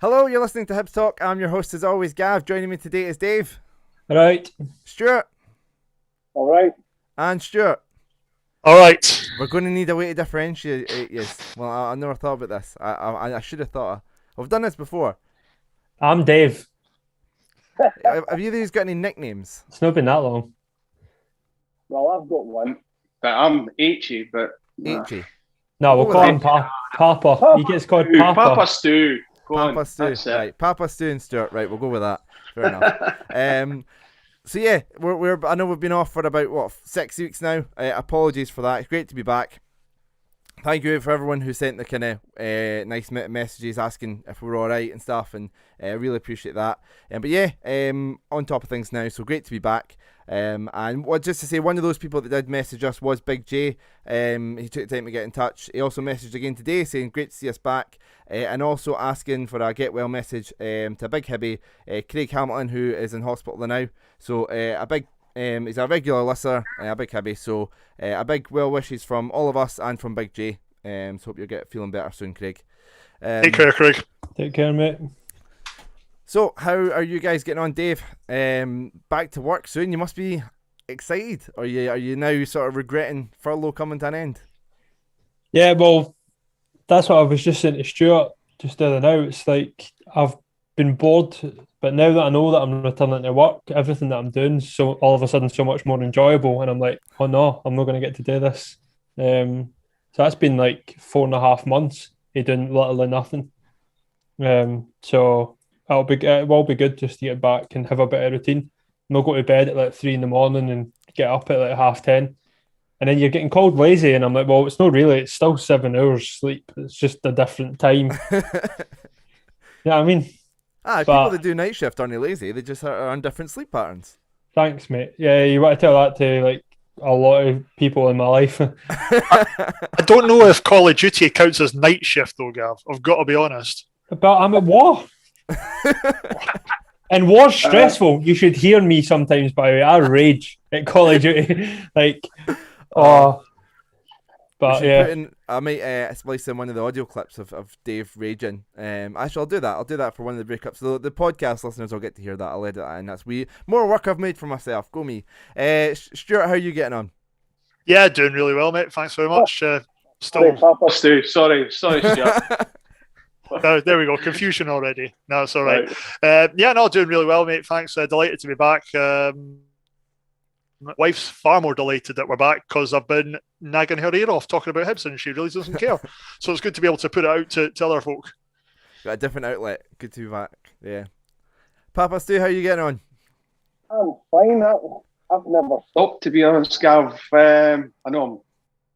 Hello, you're listening to Hibs Talk. I'm your host as always, Gav. Joining me today is Dave. Right. Stuart. All right. And Stuart. All right. We're going to need a way to differentiate you. Well, I never thought about this. I should have thought. We've done this before. I'm Dave. Have you guys got any nicknames? It's not been that long. Well, I've got one. But I'm H.E., but... H.E. No, we'll call him Papa. He gets called Papa. Papa Stu. Papa Stu. Right. Papa Stu and Stuart. Right, we'll go with that. Fair enough. So yeah, I know we've been off for about 6 weeks now. Apologies for that. It's great to be back. Thank you for everyone who sent the kind of nice messages asking if we were all right and stuff, and I really appreciate that. But yeah, on top of things now, so great to be back. And just to say, one of those people that did message us was Big J. He took the time to get in touch. He also messaged again today saying great to see us back, and also asking for a get well message to a big hibby, Craig Hamilton, who is in hospital now. So he's a regular listener, a big hibby. So a big well wishes from all of us and from Big J. So hope you'll get feeling better soon, Craig. Take care, Craig. Take care, mate. So, how are you guys getting on, Dave? Back to work soon. You must be excited. Are you now sort of regretting furlough coming to an end? Yeah, well, that's what I was just saying to Stuart just the other now. It's like I've been bored, but now that I know that I'm returning to work, everything that I'm doing so all of a sudden so much more enjoyable, and I'm like, oh no, I'm not going to get to do this. So that's been like 4.5 months of doing little or nothing. So it will be good just to get back and have a bit of routine. Not go to bed at like 3 a.m. and get up at like 10:30. And then you're getting called lazy, and I'm like, well, it's not really. It's still 7 hours sleep. It's just a different time. You know what I mean? People that do night shift aren't lazy. They just are on different sleep patterns. Thanks, mate. Yeah, you want to tell that to like a lot of people in my life. I don't know if Call of Duty counts as night shift though, Gav. I've got to be honest. But I'm at war. And war's stressful. You should hear me sometimes, by the way. I rage at Call of Duty. I might splice in one of the audio clips of Dave raging. Actually, I'll do that. I'll do that for one of the breakups. So the podcast listeners will get to hear that. I'll edit that in. That's more work I've made for myself. Go me. Stuart, how are you getting on? Yeah, doing really well, mate. Thanks very much. Sorry, Papa Stu. Sorry, Stuart. There we go. Confusion already. No, it's all right. Doing really well, mate. Thanks. Delighted to be back. My wife's far more delighted that we're back because I've been nagging her ear off talking about Hibs and she really doesn't care. So it's good to be able to put it out to other folk. Got a different outlet. Good to be back. Yeah. Papa Stu, how are you getting on? I'm fine. I've never stopped, to be honest, Gav. I know I'm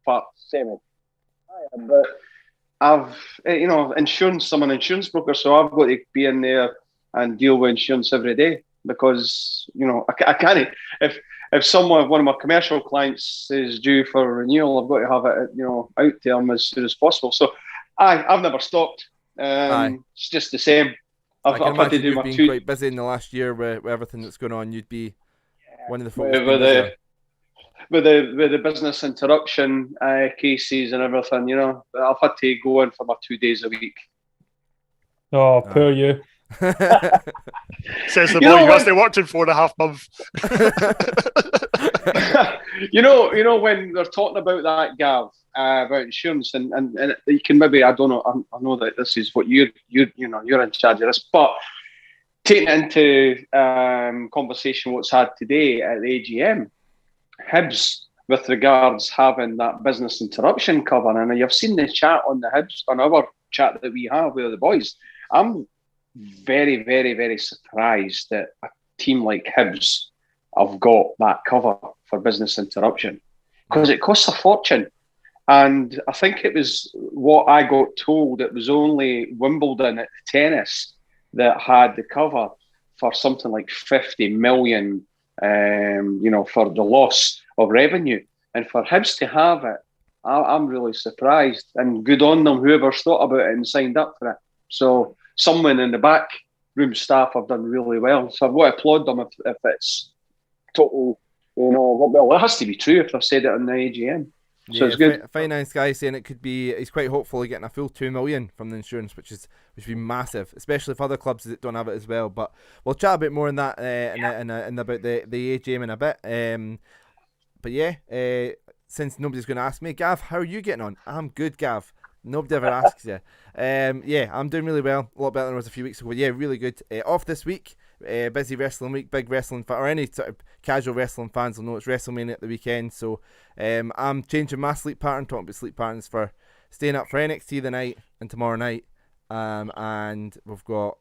part semi, but I've, insurance. I'm an insurance broker, so I've got to be in there and deal with insurance every day because, I can't. If one of my commercial clients is due for renewal, I've got to have it, out to them as soon as possible. So, I've never stopped. It's just the same. I've had to do my been quite busy in the last year with everything that's going on. You'd be one of the folks with the business interruption cases and everything. I've had to go in for my 2 days a week. Oh, poor you. Says the boy who hasn't worked in 4.5 months. When they're talking about that, Gav, about insurance, and you can maybe, I don't know, I know that this is what you're in charge of this, but taking it into conversation what's had today at the AGM, Hibs with regards having that business interruption cover, and you've seen the chat on the Hibs, on our chat that we have with the boys. I'm very, very, very surprised that a team like Hibs have got that cover for business interruption because it costs a fortune. And I think it was what I got told, it was only Wimbledon at tennis that had the cover for something like 50 million, for the loss of revenue. And for Hibs to have it, I'm really surprised. And good on them, whoever's thought about it and signed up for it. So someone in the back room staff have done really well. So I've got to applaud them if it's total, well, it has to be true if I've said it on the AGM. So it's good. Finance guy saying it could be. He's quite hopeful of getting a full $2 million from the insurance, which would be massive, especially for other clubs that don't have it as well. But we'll chat a bit more on that and about the AGM in a bit. But yeah, since nobody's going to ask me, Gav, how are you getting on? I'm good, Gav. Nobody ever asks you. Yeah, I'm doing really well. A lot better than I was a few weeks ago. Yeah, really good. Off this week. Busy wrestling week, big wrestling fan, or any sort of casual wrestling fans will know it's WrestleMania at the weekend. So I'm changing my sleep pattern, talking about sleep patterns, for staying up for NXT tonight and tomorrow night. And we've got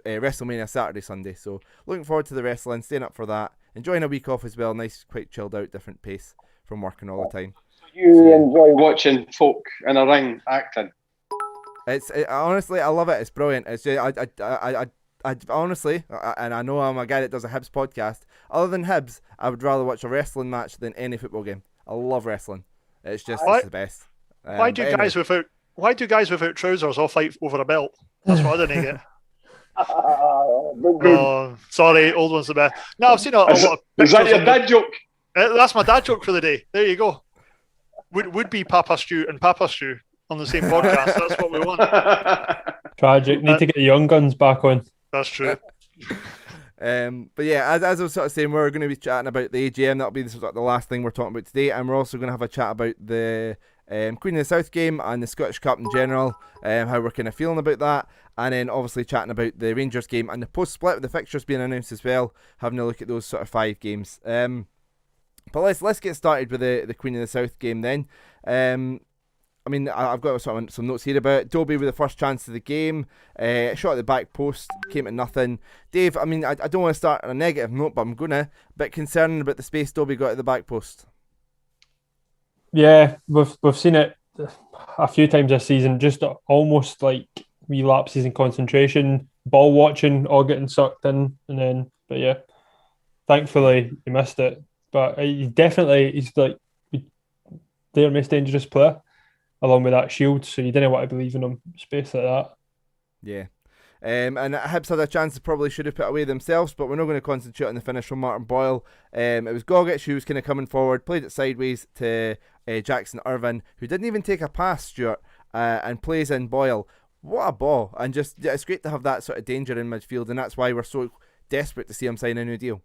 WrestleMania Saturday, Sunday. So looking forward to the wrestling, staying up for that, enjoying a week off as well. Nice, quite chilled out, different pace from working all the time. You enjoy watching folk in a ring acting? Honestly, I love it. It's brilliant. It's just, I honestly, and I know I'm a guy that does a Hibs podcast, other than Hibs, I would rather watch a wrestling match than any football game. I love wrestling. It's the best. Why do guys without trousers all fight over a belt? That's what I didn't get. Oh, sorry, old one's the best. No, I've seen a lot of pictures. Is that your dad joke? That's my dad joke for the day. There you go. Would be Papa Stew and Papa Stew on the same podcast. That's what we want. Tragic. Need to get the young guns back on. That's true. But yeah, as I was sort of saying, we're going to be chatting about the AGM. That'll be the last thing we're talking about today, and we're also going to have a chat about the Queen of the South game and the Scottish Cup in general, how we're kind of feeling about that, and then obviously chatting about the Rangers game and the post-split with the fixtures being announced as well, having a look at those sort of 5 games. But let's get started with the Queen of the South game then. I mean, I've got some notes here about it. Dobie with the first chance of the game, shot at the back post, came to nothing. Dave, I mean, I don't want to start on a negative note, but I'm gonna. A bit concerning about the space Dobie got at the back post. Yeah, we've seen it a few times this season. Just almost like relapses in concentration, ball watching, all getting sucked in, but yeah, thankfully he missed it. But he's like their most dangerous player, along with that shield, so you didn't want to believe in him space like that. Yeah. And Hibs had a chance, they probably should have put away themselves, but we're not going to concentrate on the finish from Martin Boyle. It was Gogic who was kind of coming forward, played it sideways to Jackson Irvine, who didn't even take a pass, Stuart, and plays in Boyle. What a ball. And just, it's great to have that sort of danger in midfield, and that's why we're so desperate to see him sign a new deal.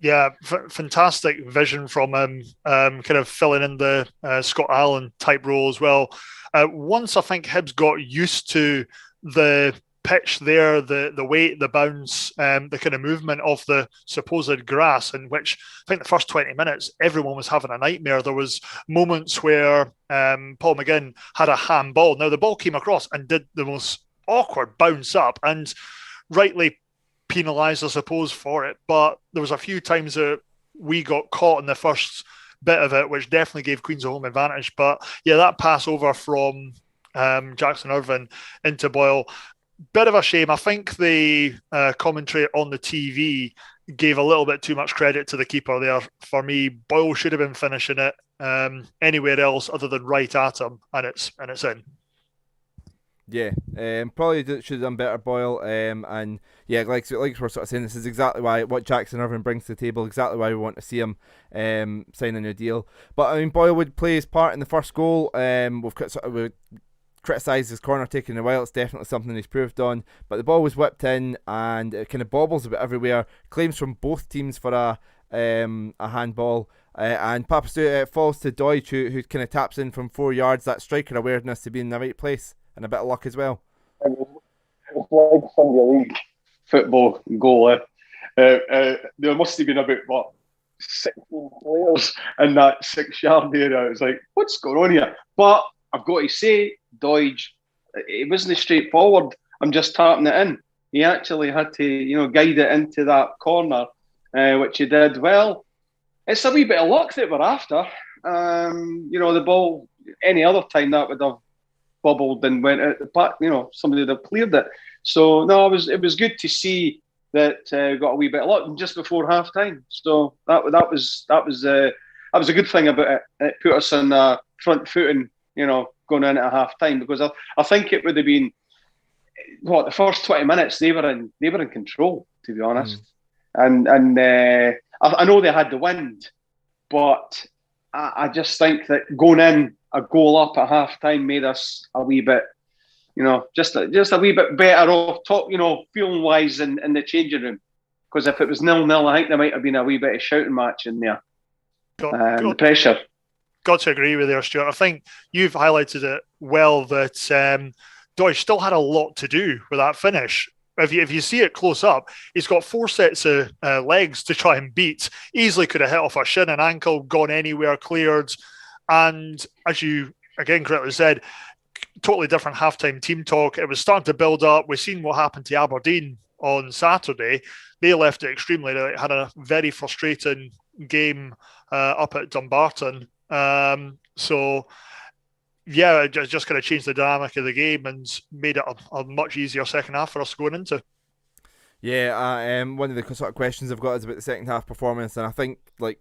Yeah, fantastic vision from him, kind of filling in the Scott Allen type role as well. Once I think Hibs got used to the pitch there, the weight, the bounce, the kind of movement of the supposed grass, in which I think the first 20 minutes, everyone was having a nightmare. There was moments where Paul McGinn had a handball. Now, the ball came across and did the most awkward bounce up, and rightly penalised, I suppose, for it, but there was a few times that we got caught in the first bit of it, which definitely gave Queens a home advantage. But yeah, that pass over from Jackson Irvine into Boyle, bit of a shame. I think the commentary on the TV gave a little bit too much credit to the keeper there. For me, Boyle should have been finishing it anywhere else other than right at him, and it's in. Yeah, probably should have done better, Boyle. And yeah, like we're sort of saying, this is exactly what Jackson Irvine brings to the table. Exactly why we want to see him sign a new deal. But I mean, Boyle would play his part in the first goal. We've criticised his corner taking a while. It's definitely something he's proved on. But the ball was whipped in, and it kind of bobbles a bit everywhere. Claims from both teams for a handball. And Papastu falls to Deutsch, who kind of taps in from 4 yards. That striker awareness to be in the right place. And a bit of luck as well. It was like Sunday League football goal. There must have been about 16 players in that 6-yard area. It was like, what's going on here? But I've got to say, Deutsch, it wasn't straightforward. I'm just tapping it in. He actually had to, guide it into that corner, which he did well. It's a wee bit of luck that we're after. The ball, any other time that would have bubbled and went out the back, somebody would have cleared it. So no, it was good to see that we got a wee bit of luck just before half time. So that was a good thing about it. It put us on front footing, going in at half time, because I think it would have been the first 20 minutes they were in control, to be honest. And I know they had the wind, but I just think that going in a goal up at half time made us a wee bit, just a wee bit better off, feeling wise in the changing room. Because if it was 0-0, I think there might have been a wee bit of shouting match in there. The pressure. Got to agree with you, Stuart. I think you've highlighted it well that Doidge still had a lot to do with that finish. If you see it close up, he's got 4 sets of legs to try and beat. Easily could have hit off a shin and ankle, gone anywhere, cleared. And as you, again, correctly said, totally different halftime team talk. It was starting to build up. We've seen what happened to Aberdeen on Saturday. They left it extremely late, had a very frustrating game up at Dumbarton. So, yeah, it just kind of changed the dynamic of the game and made it a much easier second half for us going into. Yeah, one of the sort of questions I've got is about the second half performance, and I think, I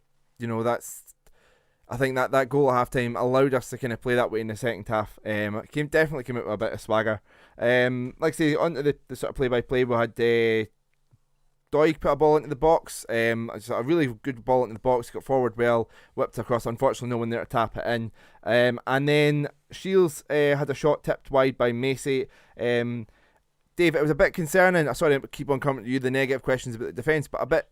think that goal at half time allowed us to kind of play that way in the second half. It definitely came out with a bit of swagger. Like I say, onto the sort of play-by-play, we had Doig put a ball into the box, a really good ball into the box, got forward well, whipped across, unfortunately no one there to tap it in. And then Shields had a shot tipped wide by Macy. Dave, it was a bit concerning. Sorry, I keep on coming to you, the negative questions about the defence, but a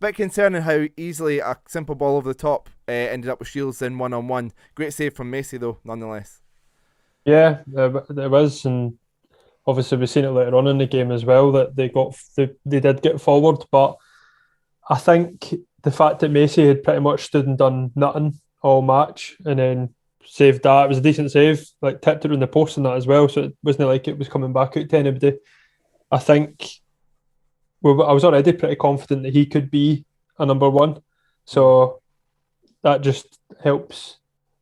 bit concerning how easily a simple ball over the top ended up with Shields in 1-on-1. Great save from Macy though, nonetheless. Yeah, there was, and obviously we've seen it later on in the game as well that they did get forward, but I think the fact that Macy had pretty much stood and done nothing all match and then saved that, it was a decent save, tipped it in the post and that as well, so it wasn't like it was coming back out to anybody. I think I was already pretty confident that he could be a number one, so that just helps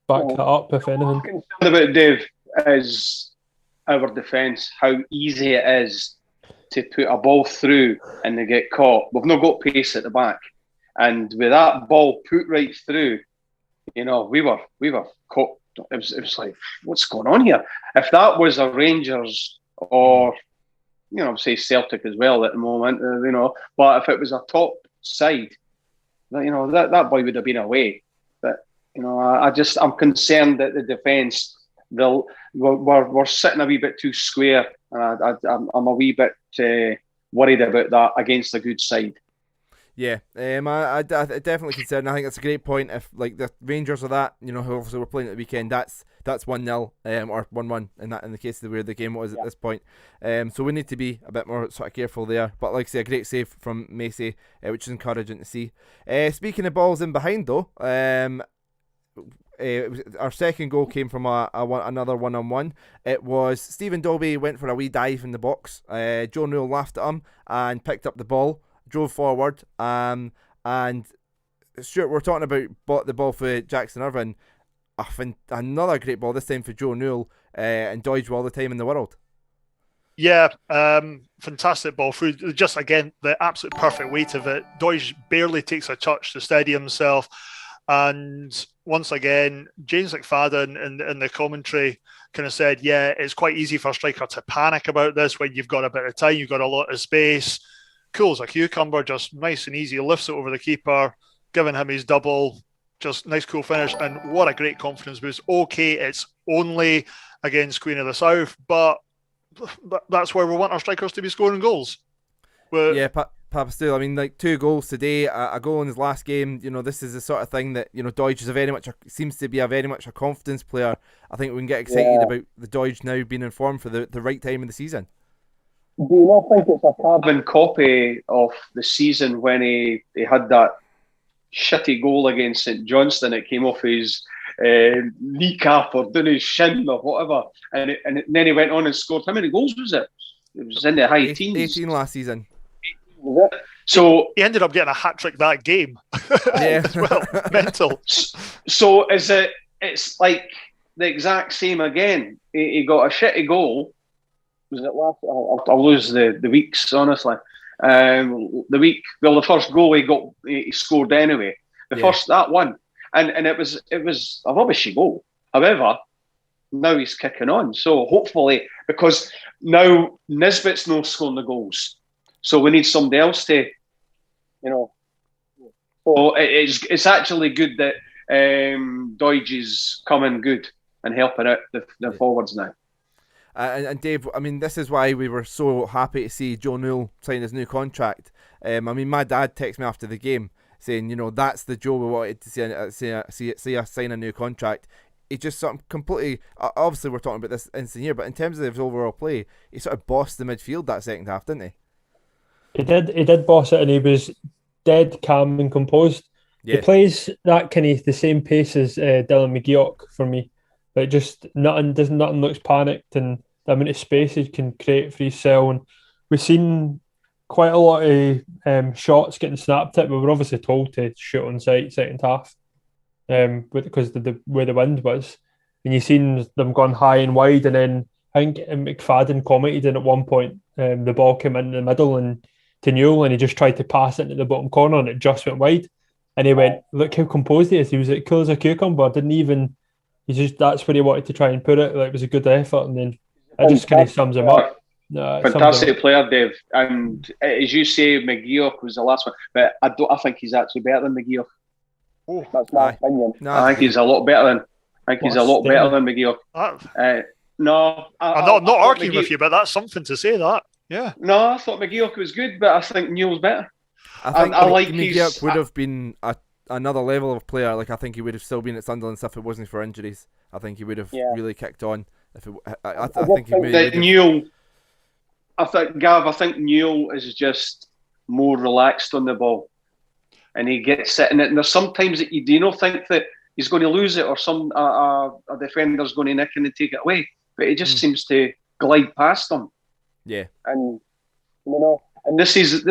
back that up, if anything. What I'm concerned about, Dave, is our defence, how easy it is to put a ball through and they get caught. We've not got pace at the back, and with that ball put right through, we were caught. It was like, what's going on here? If that was a Rangers or say Celtic as well at the moment, but if it was a top side, that boy would have been away. But I'm concerned that the defence, we're sitting a wee bit too square, and I'm a wee bit worried about that against a good side. Yeah, I definitely concerned. I think that's a great point. If the Rangers are that, who obviously we're playing at the weekend, that's 1-0 or 1-1 in the case of where the game was at this point. So we need to be a bit more sort of careful there. But like I say, a great save from Macy, which is encouraging to see. Speaking of balls in behind though, our second goal came from another 1-on-1. It was Stephen Dobie went for a wee dive in the box. Joe Newell laughed at him and picked up the ball, drove forward, and Stuart, we're talking about the ball for Jackson Irvine. Another great ball, this time for Joe Newell, and Doidge all the time in the world. Yeah, fantastic ball through. Just again, the absolute perfect weight of it. Doidge barely takes a touch to steady himself. And once again, James McFadden in the commentary kind of said, yeah, it's quite easy for a striker to panic about this when you've got a bit of time, you've got a lot of space. Cool as a cucumber, just nice and easy, lifts it over the keeper, giving him his double, just nice cool finish, and what a great confidence boost. Okay, it's only against Queen of the South, but that's where we want our strikers to be scoring goals. Papa Stu, I mean, 2 goals today, a goal in his last game. This is the sort of thing that Doidge is seems to be very much a confidence player. I think we can get excited about the Doidge now being informed for the right time of the season. Do you not think it's a carbon copy of the season when he had that shitty goal against St Johnstone? It came off his kneecap or down his shin or whatever, and then he went on and scored. How many goals was it? It was in the high teens. 18 last season. So he ended up getting a hat trick that game. Yeah, as well. Mental. So it's like the exact same again. He got a shitty goal. Was it last? I'll lose the weeks, honestly. The first goal he scored anyway. That one, and it was a rubbishy goal. However, now he's kicking on. So hopefully, because now Nisbet's not scoring the goals, so we need somebody else to, So it's actually good that Doidge is coming good and helping out the forwards now. And Dave, I mean, this is why we were so happy to see Joe Newell sign his new contract. I mean, my dad texted me after the game saying, that's the Joe we wanted to see us sign a new contract. He just sort of completely, obviously we're talking about this instant here, but in terms of his overall play, he sort of bossed the midfield that second half, didn't he? He did boss it, and he was dead calm and composed. Yeah. He plays that kind of the same pace as Dylan McGeoch for me. Like just nothing looks panicked, and the amount of space he can create for himself. And we've seen quite a lot of shots getting snapped at, but we're obviously told to shoot on sight second half, because the where the wind was. And you've seen them gone high and wide, and then I think McFadden commented in at one point the ball came in the middle and to Newell, and he just tried to pass it into the bottom corner, and it just went wide. And he went, look how composed he is. He was like cool as a cucumber. That's where he wanted to try and put it. Like, it was a good effort, and then that just kind of sums him up. Fantastic player, Dave. And as you say, McGeoch was the last one, but I think he's actually better than McGeoch. Oh, that's my opinion. No, I think he's a lot better than. McGeoch. No, I'm not arguing with you, but that's something to say. That, yeah. No, I thought McGeoch was good, but I think Newell's better. I think McGeoch would have been another level of player. Like, I think he would have still been at Sunderland stuff if it wasn't for injuries. I think he would have really kicked on. If it, I think he made Newell. I think Newell is just more relaxed on the ball, and he gets it. And there's sometimes that you do not think that he's going to lose it, or some a defender's going to nick and take it away, but he just seems to glide past them. Yeah, and and this is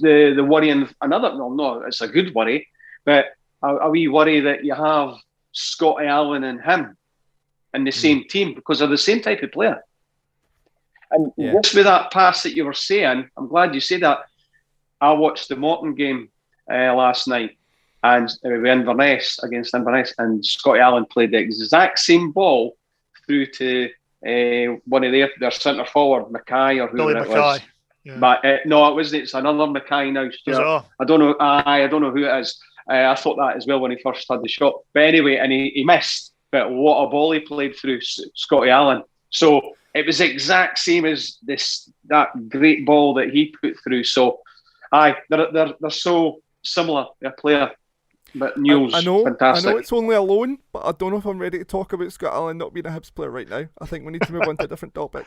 the worry, and no, it's a good worry, but a wee worry that you have Scotty Allen and him in the same team, because they're the same type of player. And just with that pass that you were saying, I'm glad you said that. I watched the Morton game last night, and we were against Inverness, and Scotty Allen played the exact same ball through to one of their centre forward, Mackay, or whoever it was. Yeah. But no, it wasn't. It's another Mackay now. I don't know. I don't know who it is. I thought that as well when he first had the shot. But anyway, and he missed. But what a ball he played through, Scotty Allen. So it was the exact same as that great ball that he put through. So, they're so similar, a player. But Newell's fantastic. I know it's only a loan, but I don't know if I'm ready to talk about Scott Allen not being a Hibs player right now. I think we need to move on to a different topic.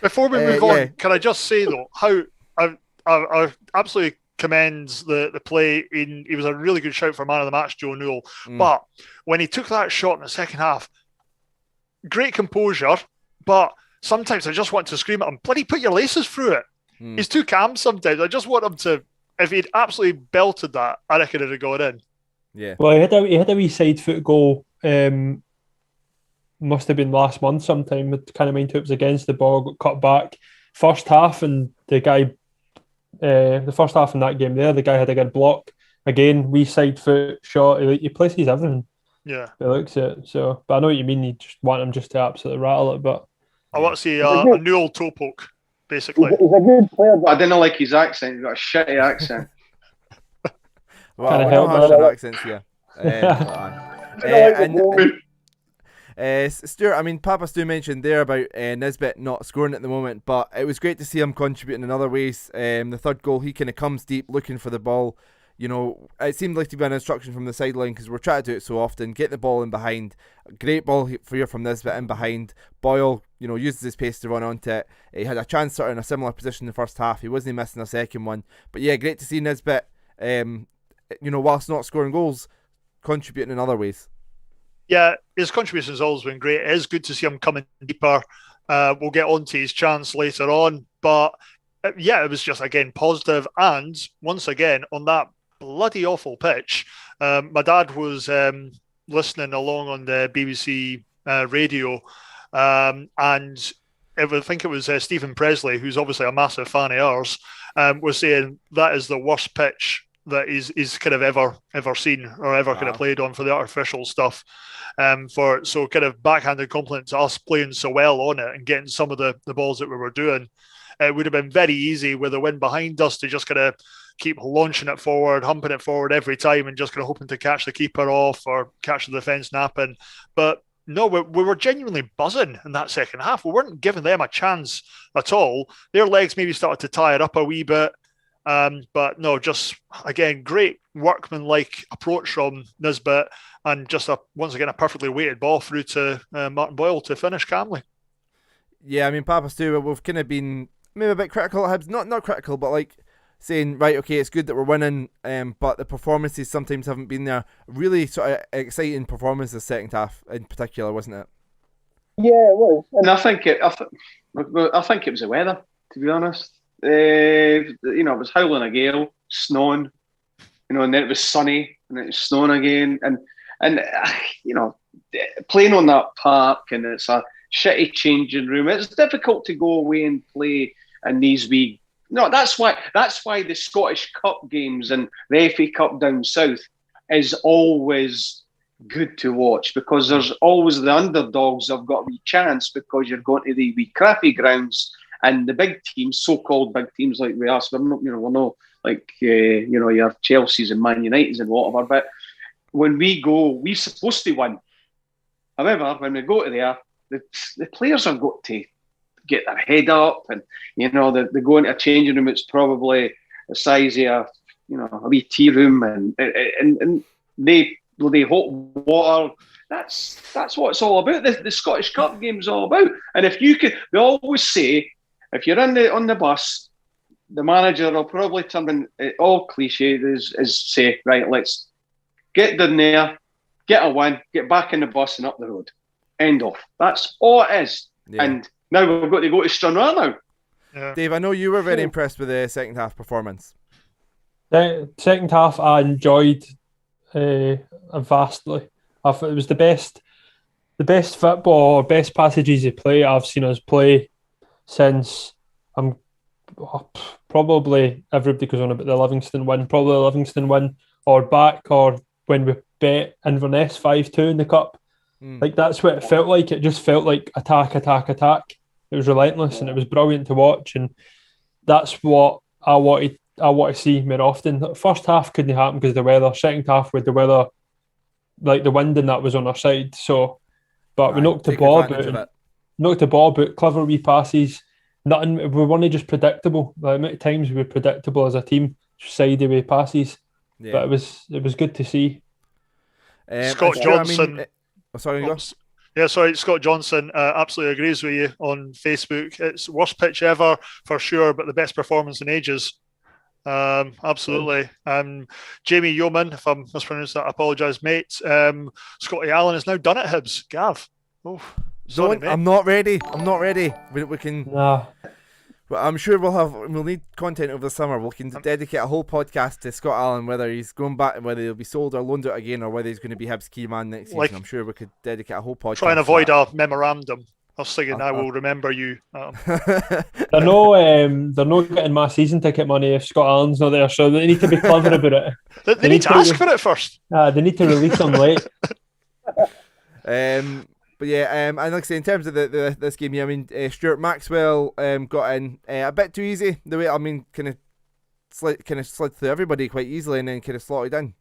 Before we move on, can I just say though how I absolutely commends the play. He was a really good shout for man of the match, Joe Newell. But when he took that shot in the second half, great composure, but sometimes I just want to scream at him, bloody put your laces through it. He's too calm sometimes. I just want him to, if he'd absolutely belted that, I reckon it'd have gone in. Yeah. Well, he had a wee side foot goal, must have been last month sometime. It kind of meant it was against the ball, got cut back. First half, and the first half in that game there, the guy had a good block. Again, wee side foot shot. He places everything. Yeah. He looks it. So, but I know what you mean. You just want him just to absolutely rattle it. But I want to see a Newell toe poke, basically. He's a good player. I didn't like his accent. He's got a shitty accent. Well, I don't have an accent here. Stuart, I mean, Papa Stu mentioned there about Nisbet not scoring at the moment, but it was great to see him contributing in other ways. The third goal, he kind of comes deep looking for the ball. You know, it seemed like to be an instruction from the sideline because we're trying to do it so often. Get the ball in behind. Great ball for you from Nisbet in behind. Boyle, uses his pace to run onto it. He had a chance sort of in a similar position in the first half. He wasn't missing a second one. But yeah, great to see Nisbet, whilst not scoring goals, contributing in other ways. Yeah, his contribution has always been great. It is good to see him coming deeper. We'll get on to his chance later on. But it was just, again, positive. And once again, on that bloody awful pitch, my dad was listening along on the BBC radio, and I think it was Stephen Presley, who's obviously a massive fan of ours, was saying that is the worst pitch that he's kind of ever seen or ever kind of played on for the artificial stuff. So kind of backhanded compliment to us playing so well on it and getting some of the balls that we were doing. It would have been very easy with the wind behind us to just kind of keep launching it forward, humping it forward every time, and just kind of hoping to catch the keeper off or catch the defence napping. But no, we were genuinely buzzing in that second half. We weren't giving them a chance at all. Their legs maybe started to tire up a wee bit. But no, just again, great workman-like approach from Nisbet, and just once again a perfectly weighted ball through to Martin Boyle to finish calmly. Yeah, I mean, Papa Stu, we've kind of been maybe a bit critical at Hibs. Not critical, but like saying, right, okay, it's good that we're winning, but the performances sometimes haven't been there. Really sort of exciting performance the second half in particular, wasn't it? Yeah, it was. And I think it was the weather, to be honest. It was howling a gale, snowing, and then it was sunny, and it was snowing again, and playing on that park, and it's a shitty changing room. It's difficult to go away and play in these wee. No, that's why the Scottish Cup games and the FA Cup down south is always good to watch, because there's always the underdogs have got a wee chance, because you're going to the wee crappy grounds, and the big teams, so-called big teams like we are, we're not like your Chelsea's and Man United's and whatever. But when we go, we're supposed to win. However, when we go to there, the players have got to get their head up, and they go into a changing room. It's probably the size of a wee tea room, and they hot water. That's what it's all about. The Scottish Cup game's all about. And if you could, they always say, if you're on the bus, the manager will probably turn in, all cliche is say, right, let's get down there, get a win, get back in the bus and up the road. End of. That's all it is. Yeah. And now we've got to go to Stranraer now. Yeah. Dave, I know you were very impressed with the second half performance. The second half I enjoyed vastly. I thought it was the best football or best passages of play I've seen us play since probably everybody goes on about the Livingston win, or back, or when we bet Inverness 5-2 in the cup. Like, that's what it felt like. It just felt like attack. It was relentless, and it was brilliant to watch, and that's what I want to see more often. The first half couldn't happen because of the weather. Second half with the weather, like the wind and that was on our side. So, but we knocked the ball out, clever wee passes. Nothing. We weren't just predictable. Like, many times we were predictable as a team, sideaway passes. Yeah. But it was good to see. Scott Johnson. Scott Johnson absolutely agrees with you on Facebook. It's worst pitch ever for sure, but the best performance in ages. Absolutely. Jamie Yeoman, if I'm mispronounced that, I apologise, mate. Scotty Allen is now done at Hibs. Gav. Oh, sorry, mate. I'm not ready. We can. Nah. But I'm sure we'll need content over the summer. We can dedicate a whole podcast to Scott Allen, whether he's going back, whether he'll be sold or loaned out again, or whether he's going to be Hibs key man next season. I'm sure we could dedicate a whole podcast. Try and avoid a memorandum. I was thinking, I will remember you. They're not getting my season ticket money if Scott Allen's not there, so they need to be clever about it. They need to ask for it first. They need to release them late. But yeah, and like I say, in terms of this game here, I mean, Stuart Maxwell got in a bit too easy. The way, I mean, kind of slid through everybody quite easily, and then kind of slotted in.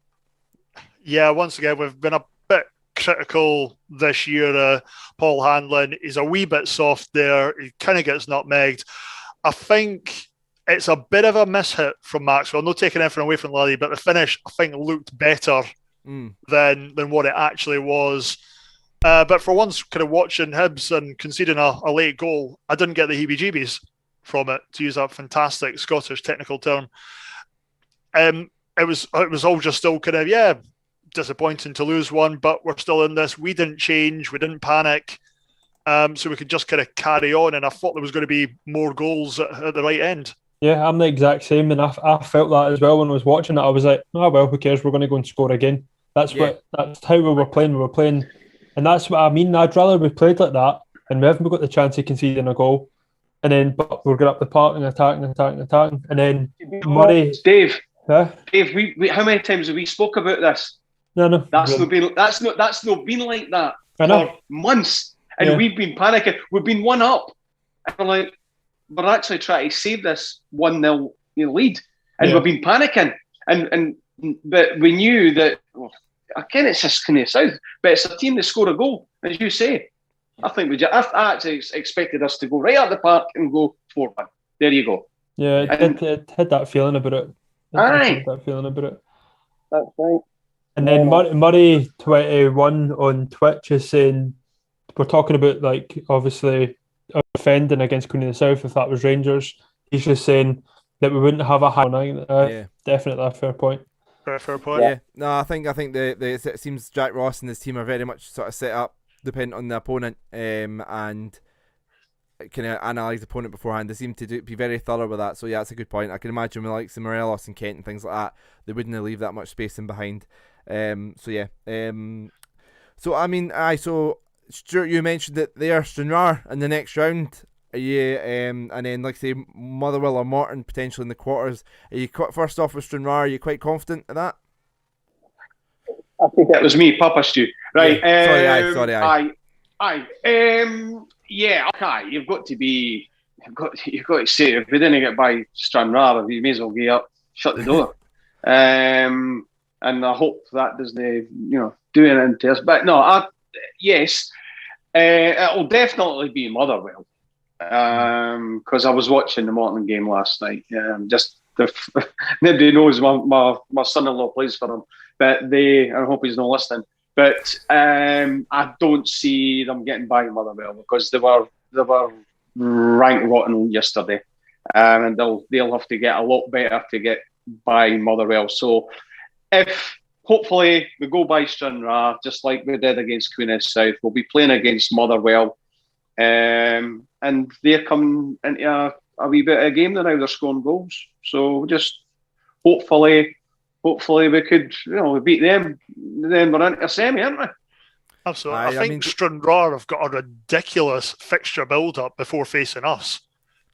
Yeah, once again, we've been a bit critical this year. Paul Hanlon is a wee bit soft there. He kind of gets nutmegged. I think it's a bit of a mishit from Maxwell. Not taking anything away from Lally, but the finish, I think, looked better than what it actually was. But for once, kind of watching Hibs and conceding a late goal, I didn't get the heebie-jeebies from it, to use a fantastic Scottish technical term. It was all just still kind of, disappointing to lose one, but we're still in this. We didn't change. We didn't panic. So we could just kind of carry on, and I thought there was going to be more goals at the right end. Yeah, I'm the exact same, and I felt that as well when I was watching it. I was like, oh, well, who cares? We're going to go and score again. That's how we were playing. We were playing. And that's what I mean. I'd rather we played like that and we haven't got the chance of conceding a goal. And then but we're going up the park and attacking. And then Murray. Dave, we how many times have we spoke about this? No. That's not been like that for months. And we've been panicking. We've been 1-up. And we're like, we're actually trying to save this 1-0 lead. and we've been panicking, and but we knew that. Well, again, it's just kind of south, but it's a team that score a goal, as you say. I think I actually expected us to go right at the park and go 4-1. There you go. Yeah, it had that feeling about it. That feeling about it. That's right. And then Murray 21 on Twitch is saying, we're talking about, like, obviously offending against Queen of the South if that was Rangers. He's just saying that we wouldn't have a high nine. Definitely a fair point. Very fair point. Yeah. No, I think it seems Jack Ross and his team are very much sort of set up depending on the opponent, and kind of analyse the opponent beforehand. They seem to be very thorough with that. So yeah, that's a good point. I can imagine with like Morelos and Kent and things like that, they wouldn't leave that much space in behind. So yeah. So I mean, so Stuart, you mentioned that they are Stranraer in the next round. Are you, and then like say Motherwell or Morton potentially in the quarters. Are you first off with Stranraer? Are you quite confident in that? I think it was me, Papa Stu. Right. Yeah. Sorry. Yeah. Okay. You've got to be. You've got to say if we didn't get by Stranraer, we may as well get up, shut the door. And I hope that doesn't, do anything to us. But no, yes, it'll definitely be Motherwell. Because I was watching the Morton game last night. Nobody knows my son-in-law plays for them, but I hope he's not listening. But I don't see them getting by Motherwell because they were rank rotten yesterday, and they'll have to get a lot better to get by Motherwell. So if hopefully we go by Stranraer just like we did against Queen of the South, we'll be playing against Motherwell. And they're coming into a wee bit of a game now. They're scoring goals, so just hopefully we could, we beat them. Then we're into a semi, aren't we? Absolutely. I think Stranraer have got a ridiculous fixture build-up before facing us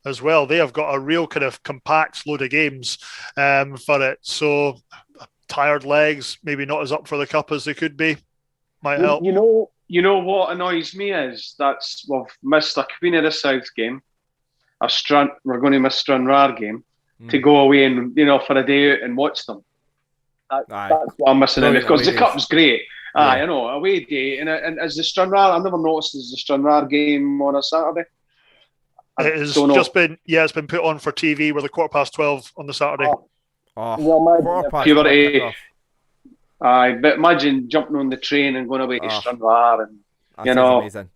as well. They have got a real kind of compact load of games for it. So tired legs, maybe not as up for the cup as they could be. Might help. You know what annoys me is we've missed a Queen of the South game, we're going to miss Stranraer game to go away and for a day out and watch them. That's what I'm missing because the cup's great. I know, away day, and as the Stranraer, I've never noticed there's the Stranraer game on a Saturday. It's been put on for TV with a 12:15 on the Saturday. Puberty. Aye, but imagine jumping on the train and going away to Stranraer, and amazing.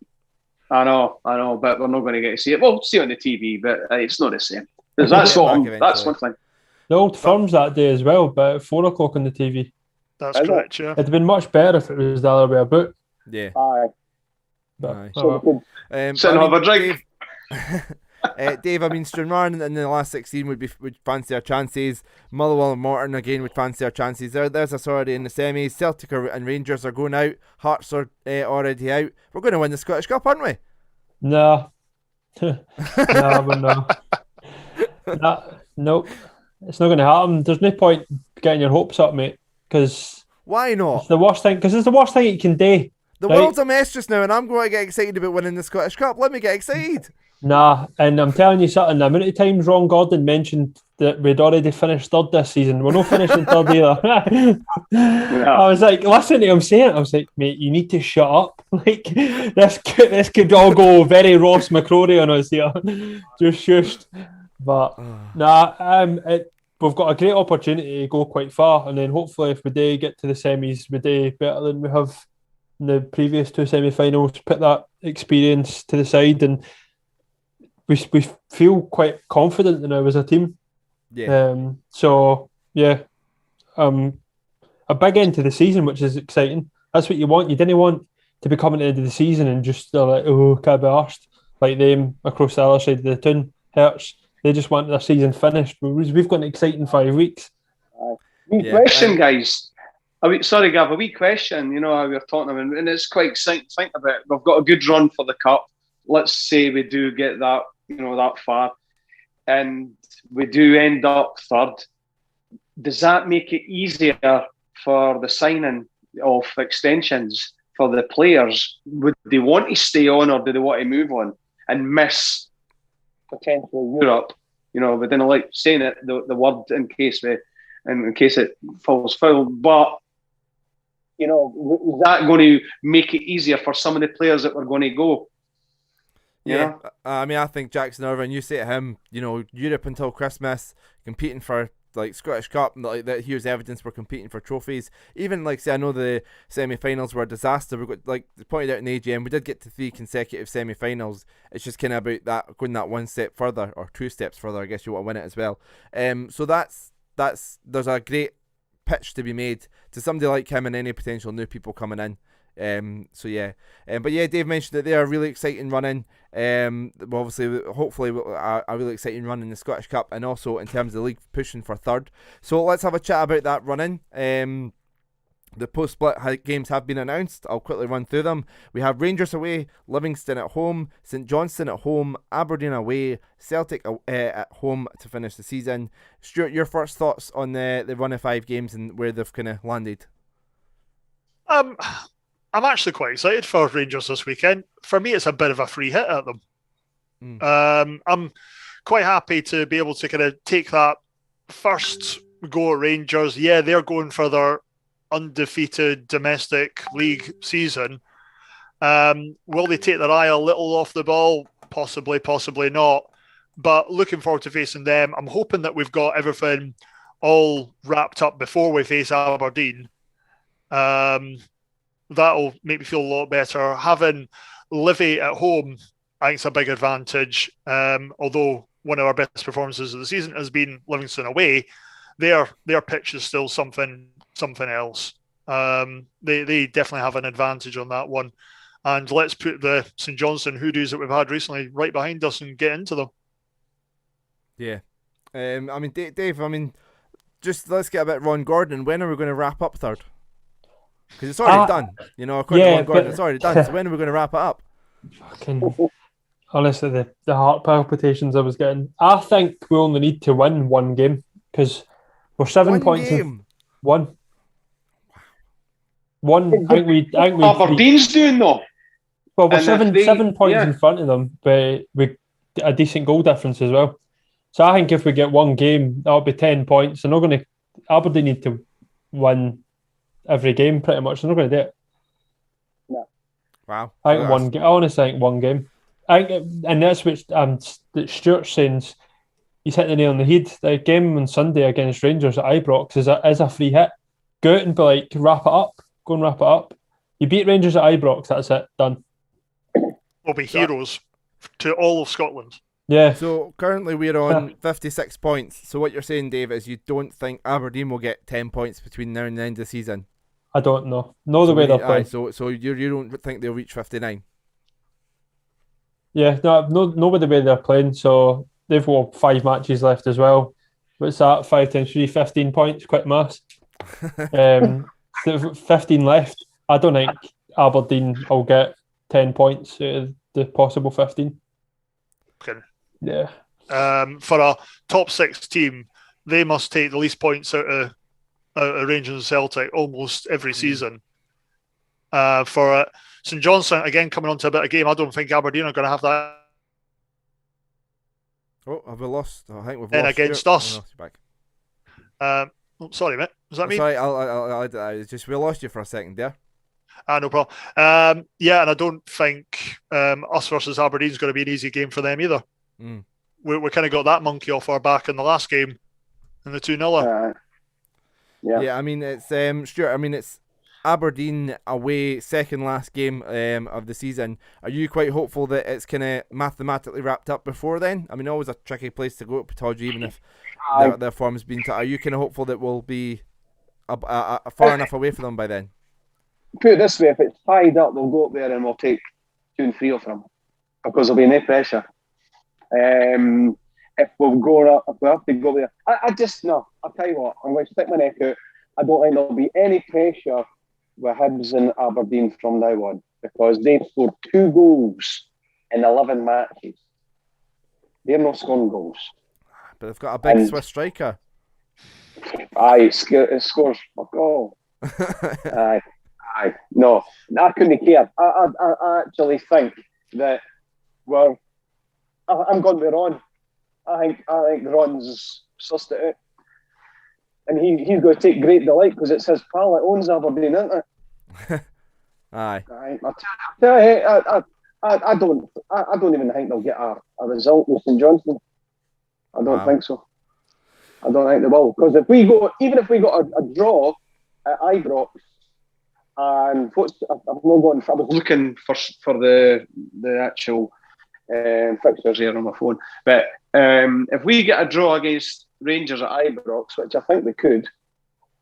I know, but we're not going to get to see it. We'll see it on the TV, but it's not the same. That's one thing. The Old Firm's that day as well, but at 4:00 on the TV. That's correct, yeah. It'd have been much better if it was the other way about. Yeah. Aye. Sit and have a drink. Dave, I mean, Stranraer in the last 16 would fancy our chances. Motherwell and Morton again would fancy our chances. There's us already in the semis. Celtic and Rangers are going out. Hearts are already out. We're going to win the Scottish Cup, aren't we? No. Nope. It's not going to happen. There's no point getting your hopes up, mate. Because why not? It's the worst thing. Because it's the worst thing you can do. The world's a mess just now, and I'm going to get excited about winning the Scottish Cup. Let me get excited. Nah, and I'm telling you something, the amount of times Ron Gordon mentioned that we'd already finished third this season. We're not finishing third either. I was like, listen to him saying it. I was like, mate, you need to shut up. Like, this could all go very Ross McCrory on us here. Just shushed. But, we've got a great opportunity to go quite far. And then hopefully if we do get to the semis, we do better than we have in the previous two semi-finals, put that experience to the side and we feel quite confident now as a team. Yeah. A big end to the season, which is exciting. That's what you want. You didn't want to be coming to the end of the season and just like, can't be arsed, like them across the other side of the town. Hearts, they just want their season finished. We've got an exciting 5 weeks. Question, guys. Sorry, Gav, a wee question. You know how we're talking about, and it's quite exciting to think about. We've got a good run for the cup. Let's say we do get that, that far, and we do end up third. Does that make it easier for the signing of extensions for the players? Would they want to stay on, or do they want to move on and miss potentially Europe You know, we didn't like saying it the word in case it falls foul. But you know, is that going to make it easier for some of the players that were going to go? Yeah, I mean, I think Jackson Irvine, you say to him, you know, Europe until Christmas, competing for like Scottish Cup, like that. Here's evidence we're competing for trophies. Even like, say, I know the semi-finals were a disaster. We got, like pointed out in AGM, we did get to 3 consecutive semi-finals. It's just kind of about that going that one step further, or 2 steps further. I guess you want to win it as well. So that's there's a great pitch to be made to somebody like him and any potential new people coming in. But yeah, Dave mentioned that they are a really exciting running. Obviously, hopefully, a really exciting run in the Scottish Cup, and also in terms of the league pushing for 3rd. So let's have a chat about that running. The post-split games have been announced. I'll quickly run through them. We have Rangers away, Livingston at home, St Johnstone at home, Aberdeen away, Celtic at home to finish the season. Stuart, your first thoughts on the run of 5 games and where they've kind of landed? I'm actually quite excited for Rangers this weekend. For me, it's a bit of a free hit at them. I'm quite happy to be able to kind of take that first go at Rangers. Yeah, they're going for their undefeated domestic league season. Will they take their eye a little off the ball? Possibly, possibly not. But looking forward to facing them. I'm hoping that we've got everything all wrapped up before we face Aberdeen. That'll make me feel a lot better. Having Livy at home, I think it's a big advantage. Although one of our best performances of the season has been Livingston away, their pitch is still something else. They definitely have an advantage on that one. And let's put the St Johnstone hoodoos that we've had recently right behind us and get into them. Yeah. I mean, Dave, just let's get a bit Ron Gordon. When are we going to wrap up 3rd? Because it's already done. You know, according to Ron Gordon, it's already done. So when are we going to wrap it up? Honestly, the heart palpitations I was getting. I think we only need to win 1 game because we're 7 points in one. I think we Aberdeen's doing though. Well, we're 7 points in front of them, but with a decent goal difference as well. So I think if we get 1 game, that'll be 10 points. They're not going to. Aberdeen need to win every game pretty much. They're not going to do it. No. Wow. I think 1 game. I honestly think 1 game. And that's what Stuart's saying. He's hitting the nail on the head. The game on Sunday against Rangers at Ibrox is a free hit. Go out and be like, wrap it up. Go and wrap it up. You beat Rangers at Ibrox, that's it. Done. We'll be heroes to all of Scotland. Yeah. So currently we're on 56 points. So what you're saying, Dave, is you don't think Aberdeen will get 10 points between now and the end of the season? I don't know. The way they're playing. So you don't think they'll reach 59? Yeah, no with the way they're playing. So they've got 5 matches left as well. What's that? 5 times 3, 15 points. Quick maths. 15 left. I don't think Aberdeen will get 10 points out of the possible 15. Okay. Yeah. For a top 6 team, they must take the least points out of Rangers and Celtic almost every season. For St Johnstone, again, coming on to a bit of game, I don't think Aberdeen are going to have that. Oh, have we lost? I think we've And lost. against us. Back. Sorry, mate. Was that me? Sorry, I just we lost you for a second there. No problem. Yeah, and I don't think us versus Aberdeen is going to be an easy game for them either. We kind of got that monkey off our back in the last game in the 2-0. Yeah, I mean, it's Stuart, I mean, it's Aberdeen away, second last game of the season. Are you quite hopeful that it's kind of mathematically wrapped up before then? I mean, always a tricky place to go at Pataudry, even if their form has been... Are you kind of hopeful that we'll be far enough away from them by then? Put it this way, if it's tied up, we'll go up there and we'll take 2 and 3 off them because there'll be no pressure. If we'll go up, if we have to go there, I'll tell you what, I'm going to stick my neck out. I don't think there'll be any pressure with Hibs and Aberdeen from now on because they've scored 2 goals in 11 matches. They're not scoring goals. But they've got a big Swiss striker. Aye, it scores fuck all. Aye. No, I couldn't care. I actually think that I'm going to be wrong. I think Ron's sussed it out. And he's going to take great delight because it's his pal that owns Aberdeen, isn't it? Aye. I tell you, I don't even think they'll get a result with St Johnstone. I don't think so. I don't think they will, because if we got a draw at Ibrox, and I've not gone. I was looking for the actual fixtures here on my phone, but if we get a draw against Rangers at Ibrox, which I think we could,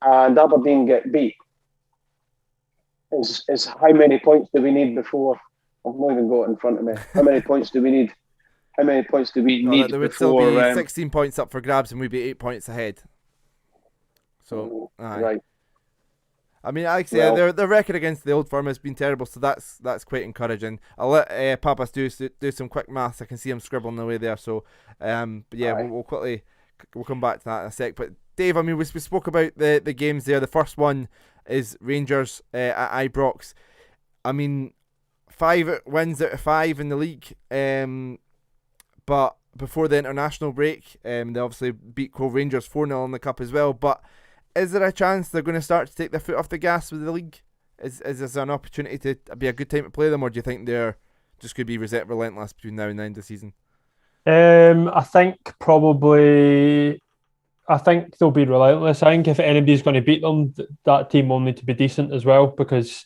and Aberdeen get beat, is how many points do we need before? I've not even got it in front of me. How many points do we need? How many points do we need there would before? Still be 16 points up for grabs, and we'd be 8 points ahead. So, right. I mean, like I say, their record against the Old Firm has been terrible, so that's quite encouraging. I'll let Papas do some quick maths. I can see him scribbling away there. So, but yeah, we'll come back to that in a sec. But Dave, I mean, we spoke about the games there. The first one is Rangers at Ibrox. I mean, 5 wins out of 5 in the league. But before the international break, they obviously beat Cove Rangers 4-0 in the cup as well. But is there a chance they're going to start to take their foot off the gas with the league? Is this an opportunity to be a good time to play them, or do you think they're just going to be relentless between now and the end of the season? I think they'll be relentless. I think if anybody's going to beat them, that team will need to be decent as well, because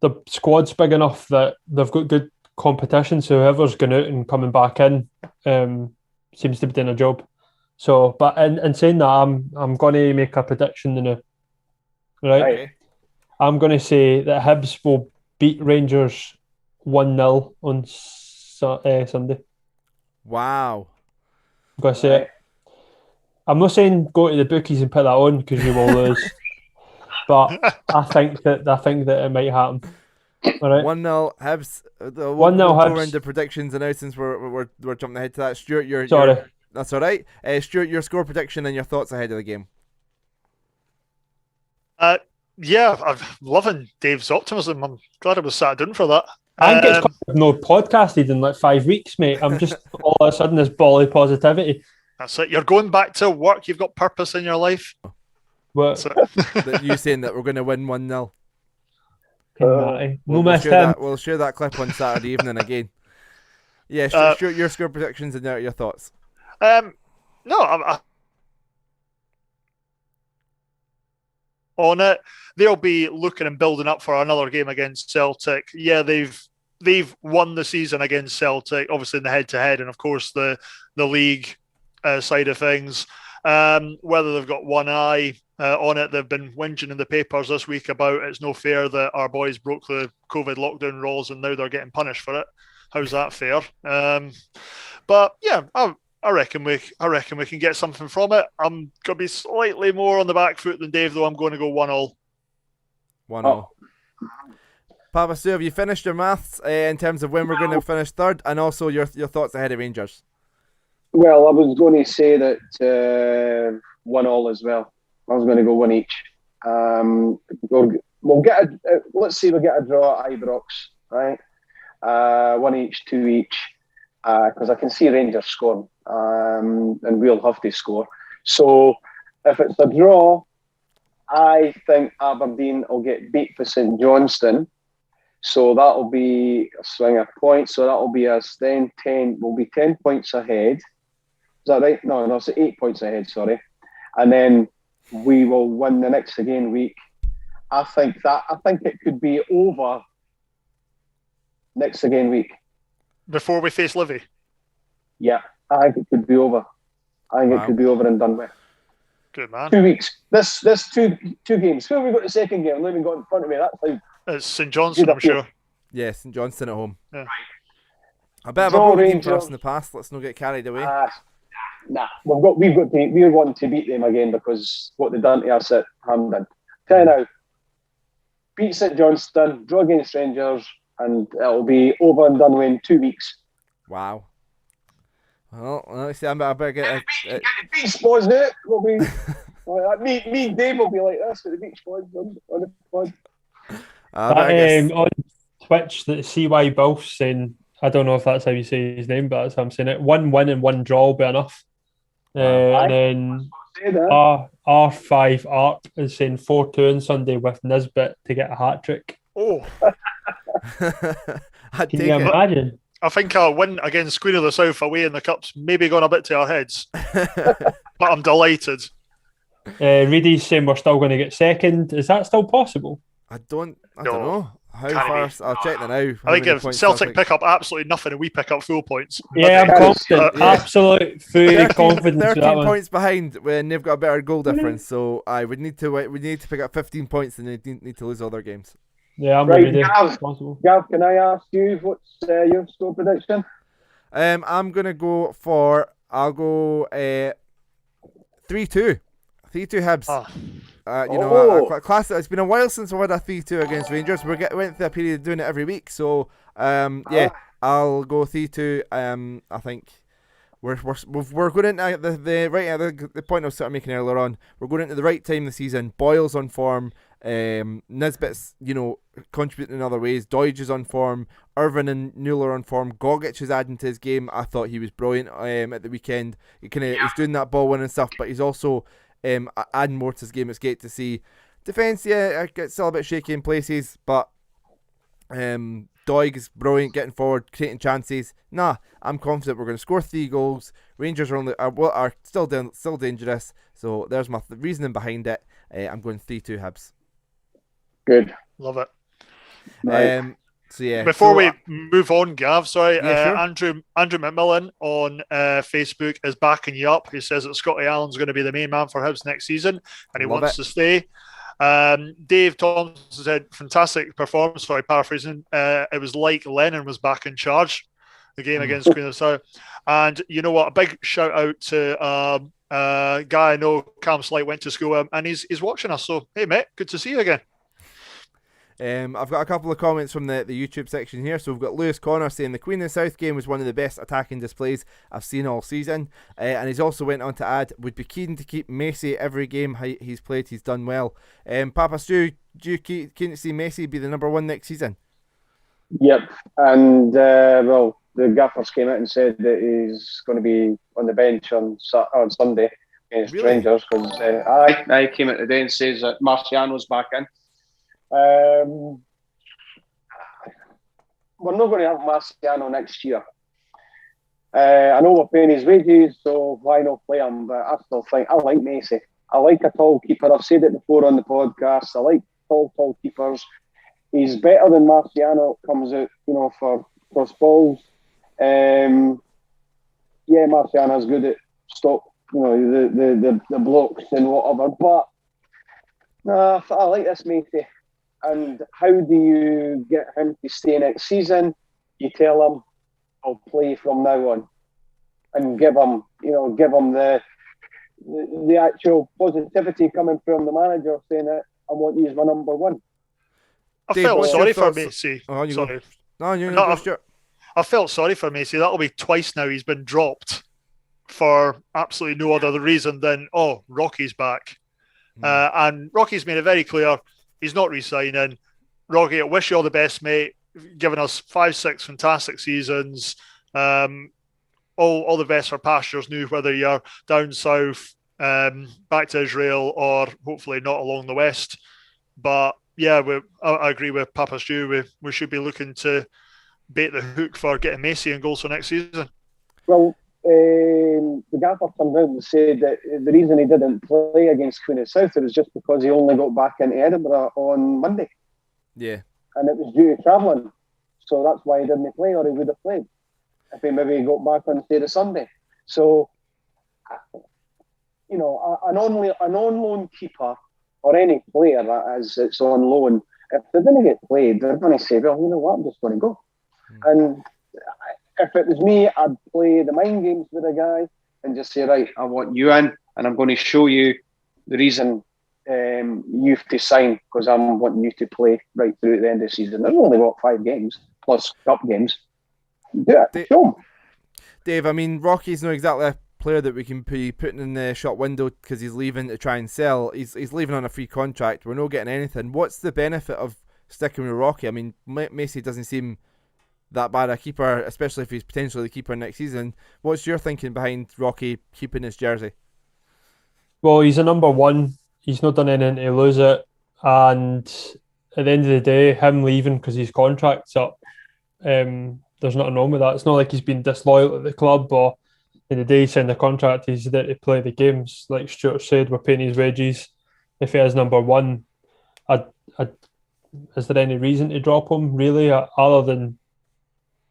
the squad's big enough that they've got good competition. So whoever's going out and coming back in seems to be doing a job. So, but in saying that, I'm going to make a prediction now. Right? Okay. I'm going to say that Hibs will beat Rangers 1-0 on Sunday. Wow. I'm going to say it. I'm not saying go to the bookies and put that on, because you will lose. But I think that it might happen. All right. 1-0 Hibs. 1-0 We'll go Hibs. into predictions now, since we're jumping ahead to that. Stuart, Sorry. That's all right. Stuart, your score prediction and your thoughts ahead of the game. Yeah, I'm loving Dave's optimism. I'm glad I was sat down for that. I think it's because I've not podcasted in like 5 weeks, mate. I'm just all of a sudden this bally positivity. That's it. You're going back to work. You've got purpose in your life. What? That you saying that we're going to win 1-0. We'll share that clip on Saturday evening again. Yeah, Stuart, your score predictions and your thoughts. No, on it, they'll be looking and building up for another game against Celtic. Yeah, they've won the season against Celtic, obviously in the head-to-head, and of course the league side of things. Whether they've got one eye on it, they've been whinging in the papers this week about it's no fair that our boys broke the COVID lockdown rules and now they're getting punished for it. How's that fair? But yeah, I reckon we can get something from it. I'm going to be slightly more on the back foot than Dave, though. I'm going to go 1-1. 1-0. Papa Stu, have you finished your maths in terms of when we're going to finish third, and also your thoughts ahead of Rangers? Well, I was going to say that 1-1 as well. I was going to go 1 each. We'll get let's see, we'll get a draw at Ibrox, right? 1 each, 2 each. Because I can see Rangers scoring, and we'll have to score. So if it's a draw, I think Aberdeen will get beat for St Johnstone. So that'll be a swing of points. So that'll be us then 10. We'll be 10 points ahead. Is that right? No, it's 8 points ahead. Sorry, and then we will win the next again week. I think it could be over next again week. Before we face Livy? Yeah, I think it could be over. It could be over and done with. Good man. 2 weeks. This two games. Who have we got the second game? I've not even got in front of me. That's how. It's St Johnstone, I'm sure. Yeah, St Johnstone at home. Yeah. A bit of a broken team for us in the past. Let's not get carried away. Nah, we're wanting to beat them again because what they've done to us at Hampden. Tell you now, beat St Johnstone, draw against Rangers, and it'll be over and done with in 2 weeks. Wow. Well, let's see. I better get the beach squads now. We'll be me and Dave will be like this with the beach squads on the pod. On Twitch, that CY Bilf saying I don't know if that's how you say his name, but that's how I'm saying it. 1 win and 1 draw will be enough. And then R5 Art is saying 4-2 on Sunday with Nisbet to get a hat trick. Oh, I'd Can take you it. imagine? I think our win against Queen of the South away in the Cups maybe gone a bit to our heads, but I'm delighted. Reedy's saying we're still going to get second. Is that still possible? I don't No, know. How can't far? be. I'll check that now. I think if Celtic pick up absolutely nothing and we pick up full points, Yeah, I'm maybe. confident. Yeah. Absolute full confidence. 13 with that one. points behind when they've got a better goal difference. So I would need to pick up 15 points and they need to lose all their games. Yeah, I'm Right, ready. Gav. Possible. Gav, can I ask you what's your score prediction? I'm gonna go for. I'll go 3-2. 3-2 Hibs. Oh. Class. It's been a while since we had a 3-2 against Rangers. We went through a period of doing it every week. So I'll go 3-2. I think we're going into the point I was sort of making earlier on. We're going into the right time of the season. Boyle's on form. Nisbet's, contributing in other ways. Doidge is on form. Irvin and Newell are on form. Gogic is adding to his game. I thought he was brilliant at the weekend. He's doing that ball winning stuff, but he's also adding more to his game. It's great to see. Defence, it's still a bit shaky in places, but Doig is brilliant, getting forward, creating chances. I'm confident we're going to score 3 goals. Rangers are still dangerous, so there's my reasoning behind it. I'm going 3-2 Hibs. Good. Love it. Right. Before we move on, Gav, sorry, sure. Andrew McMillan on Facebook is backing you up. He says that Scotty Allen's going to be the main man for Hibs next season, and he wants to stay. Dave Thompson said, fantastic performance. Sorry, paraphrasing. It was like Lennon was back in charge the game against Queen of the South. And you know what? A big shout out to a guy I know, Cam Slight, went to school with him, and he's watching us. So, hey, mate, good to see you again. I've got a couple of comments from the YouTube section here. So we've got Lewis Connor saying the Queen and South game was one of the best attacking displays I've seen all season, and he's also went on to add, would be keen to keep Macy every game he's played. He's done well. Papa Stu, do you keen to see Macy be the number 1 next season? Yep, and the gaffers came out and said that he's going to be on the bench on Sunday against Rangers. Because I came out today and says that Marciano's back in. We're not going to have Marciano next year. I know we're paying his wages, so why not play him? But I still think I like Macy. I like a tall keeper. I've said it before on the podcast. I like tall keepers. He's better than Marciano. Comes out, for cross balls. Marciano's good at stop, the blocks and whatever. But I like this Macy. And how do you get him to stay next season? You tell him, I'll play from now on, and give him the actual positivity coming from the manager saying that I want you as my number 1. I felt sorry for Macy. Sorry. I felt sorry for Macy. That'll be twice now he's been dropped for absolutely no other reason than, Rocky's back. And Rocky's made it very clear he's not re-signing. Rocky, I wish you all the best, mate. Giving us 5-6 fantastic seasons. All the best for pastures new, whether you're down south, back to Israel, or hopefully not along the west. But yeah, I agree with Papa Stu. We should be looking to bait the hook for getting Macy in goals for next season. Well, the gaffer turned around and said that the reason he didn't play against Queen of South was just because he only got back into Edinburgh on Monday. Yeah. And it was due to travelling. So that's why he didn't play, or he would have played if he maybe got back on, say, the Sunday. So, an on-loan keeper or any player that is it's on loan, if they're going to get played, they're going to say, well, you know what, I'm just going to go. And if it was me, I'd play the mind games with a guy and just say, right, I want you in, and I'm going to show you the reason you have to sign, because I'm wanting you to play right through at the end of the season. There's only, 5 games, plus cup games. Do it, show 'em. Dave, I mean, Rocky's not exactly a player that we can be putting in the shop window because he's leaving to try and sell. He's leaving on a free contract. We're not getting anything. What's the benefit of sticking with Rocky? I mean, Macy doesn't seem that bad a keeper, especially if he's potentially the keeper next season. What's your thinking behind Rocky keeping his jersey? Well, he's a number one. He's not done anything to lose it. And at the end of the day, him leaving because his contract's up, there's nothing wrong with that. It's not like he's been disloyal at the club, or in the day he signed the contract, he's there to play the games. Like Stuart said, we're paying his wages. If he is number one, is there any reason to drop him, really, other than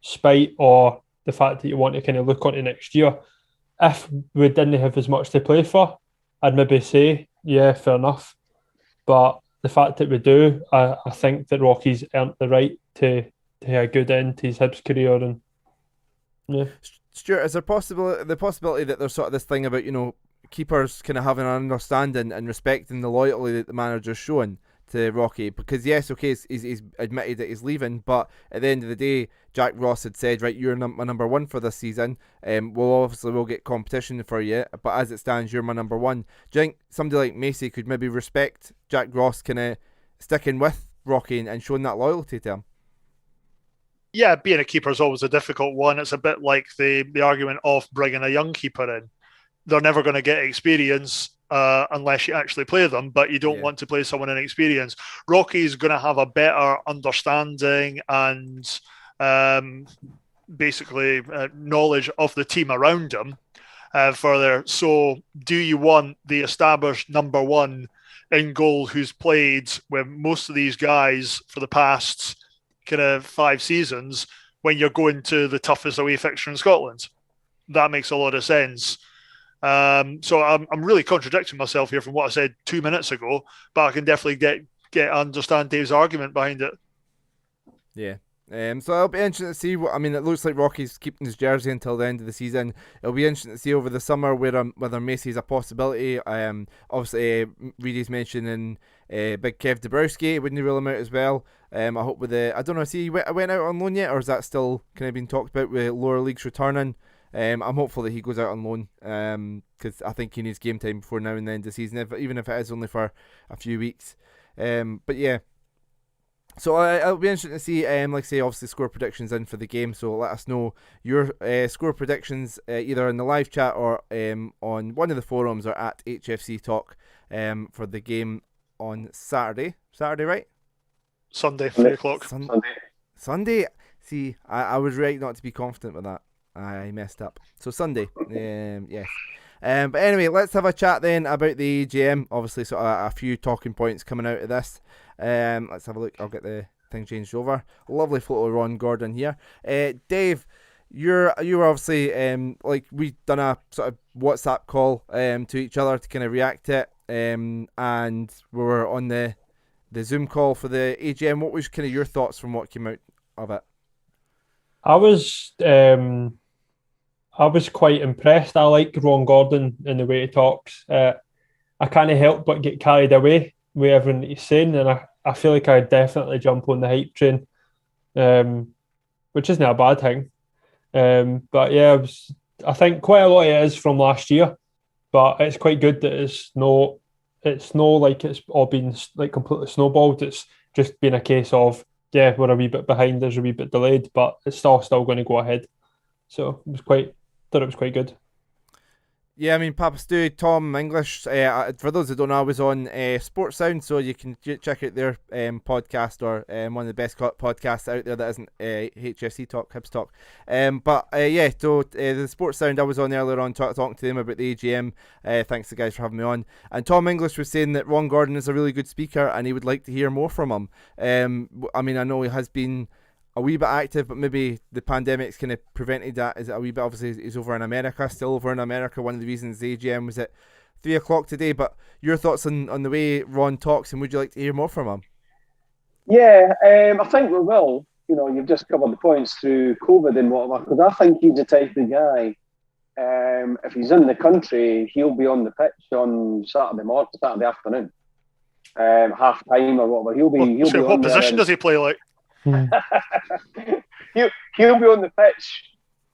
spite or the fact that you want to kind of look onto next year? If we didn't have as much to play for, I'd maybe say, yeah, fair enough. But the fact that we do, I think that Rocky's earned the right to have a good end to his Hibs career. And yeah. Stuart, is there the possibility that there's sort of this thing about, keepers kind of having an understanding and respecting the loyalty that the manager's showing to Rocky? Because yes, okay, he's admitted that he's leaving, but at the end of the day, Jack Ross had said, right, you're my number one for this season. We'll get competition for you, but as it stands, you're my number one. Do you think somebody like Macy could maybe respect Jack Ross kind of sticking with Rocky and showing that loyalty to him? Yeah, being a keeper is always a difficult one. It's a bit like the argument of bringing a young keeper in. They're never going to get experience unless you actually play them, but you don't want to play someone inexperienced. Rocky's going to have a better understanding and basically knowledge of the team around him further. So do you want the established number one in goal who's played with most of these guys for the past kind of 5 seasons when you're going to the toughest away fixture in Scotland? That makes a lot of sense. So I'm really contradicting myself here from what I said 2 minutes ago, but I can definitely understand Dave's argument behind it. Yeah. So it'll be interesting to see. It looks like Rocky's keeping his jersey until the end of the season. It'll be interesting to see over the summer whether Macy's a possibility. Obviously, Reedy's mentioning Big Kev Dabrowski wouldn't rule him out as well. I hope I don't know, is he went out on loan yet, or is that still kind of being talked about with lower leagues returning? I'm hopeful that he goes out on loan because I think he needs game time before now and the end of the season, even if it is only for a few weeks. But yeah. So it'll be interesting to see, like I say, obviously score predictions in for the game. So let us know your score predictions either in the live chat or on one of the forums or at HFC Talk for the game on Saturday. Saturday, right? Sunday, 3 o'clock. Sunday. See, I was right not to be confident with that. I messed up. So Sunday, yes. But anyway, let's have a chat then about the AGM. Obviously, sort of a few talking points coming out of this. Let's have a look. I'll get the thing changed over. Lovely photo of Ron Gordon here. Dave, you were obviously like we've done a sort of WhatsApp call to each other to kind of react to it, and we were on the Zoom call for the AGM. What was kind of your thoughts from what came out of it? I was quite impressed. I like Ron Gordon in the way he talks. I can't help but get carried away with everything he's saying, and I feel like I definitely jump on the hype train, which isn't a bad thing. But yeah, I think quite a lot of it is from last year, but it's quite good that it's no like it's all been like completely snowballed. It's just been a case of, yeah, we're a wee bit behind, there's a wee bit delayed, but it's still going to go ahead. So thought it was quite good. Yeah, I mean, Papa Stu, Tom English, for those that don't know, I was on Sports Sound, so you can check out their podcast, or one of the best podcasts out there that isn't HFC Talk, Hibs Talk. So the Sports Sound, I was on earlier on talking to them about the AGM. Thanks to the guys for having me on. And Tom English was saying that Ron Gordon is a really good speaker and he would like to hear more from him. I know he has been a wee bit active, but maybe the pandemic's kind of prevented that. Is it a wee bit? Obviously, he's over in America, still over in America. One of the reasons the AGM was at 3 o'clock today. But your thoughts on the way Ron talks, and would you like to hear more from him? Yeah, I think we will. You've just covered the points through COVID and whatever, because I think he's the type of guy, if he's in the country, he'll be on the pitch on Saturday afternoon, half time or whatever. He'll be. What position does he play like? He'll be on the pitch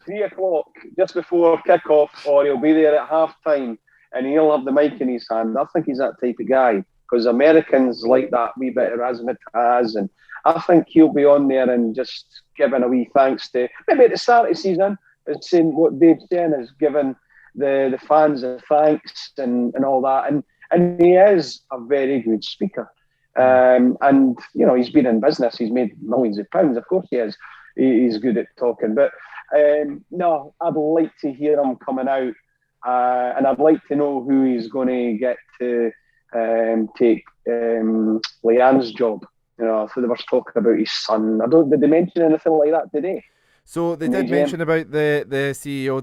3 o'clock just before kick-off, or he'll be there at half time and he'll have the mic in his hand. I think he's that type of guy, because Americans like that wee bit of razzmatazz, and I think he'll be on there and just giving a wee thanks to, maybe at the start of the season, it's saying what Dave's saying is giving the fans a thanks and all that. And he is a very good speaker. And, you know, he's been in business. He's made millions of pounds. Of course he is. He's good at talking. But, no, I'd like to hear him coming out. And I'd like to know who he's going to get to take Leanne's job. You know, so there was talk about his son. Did they mention anything like that today? So they did mention about the CEO,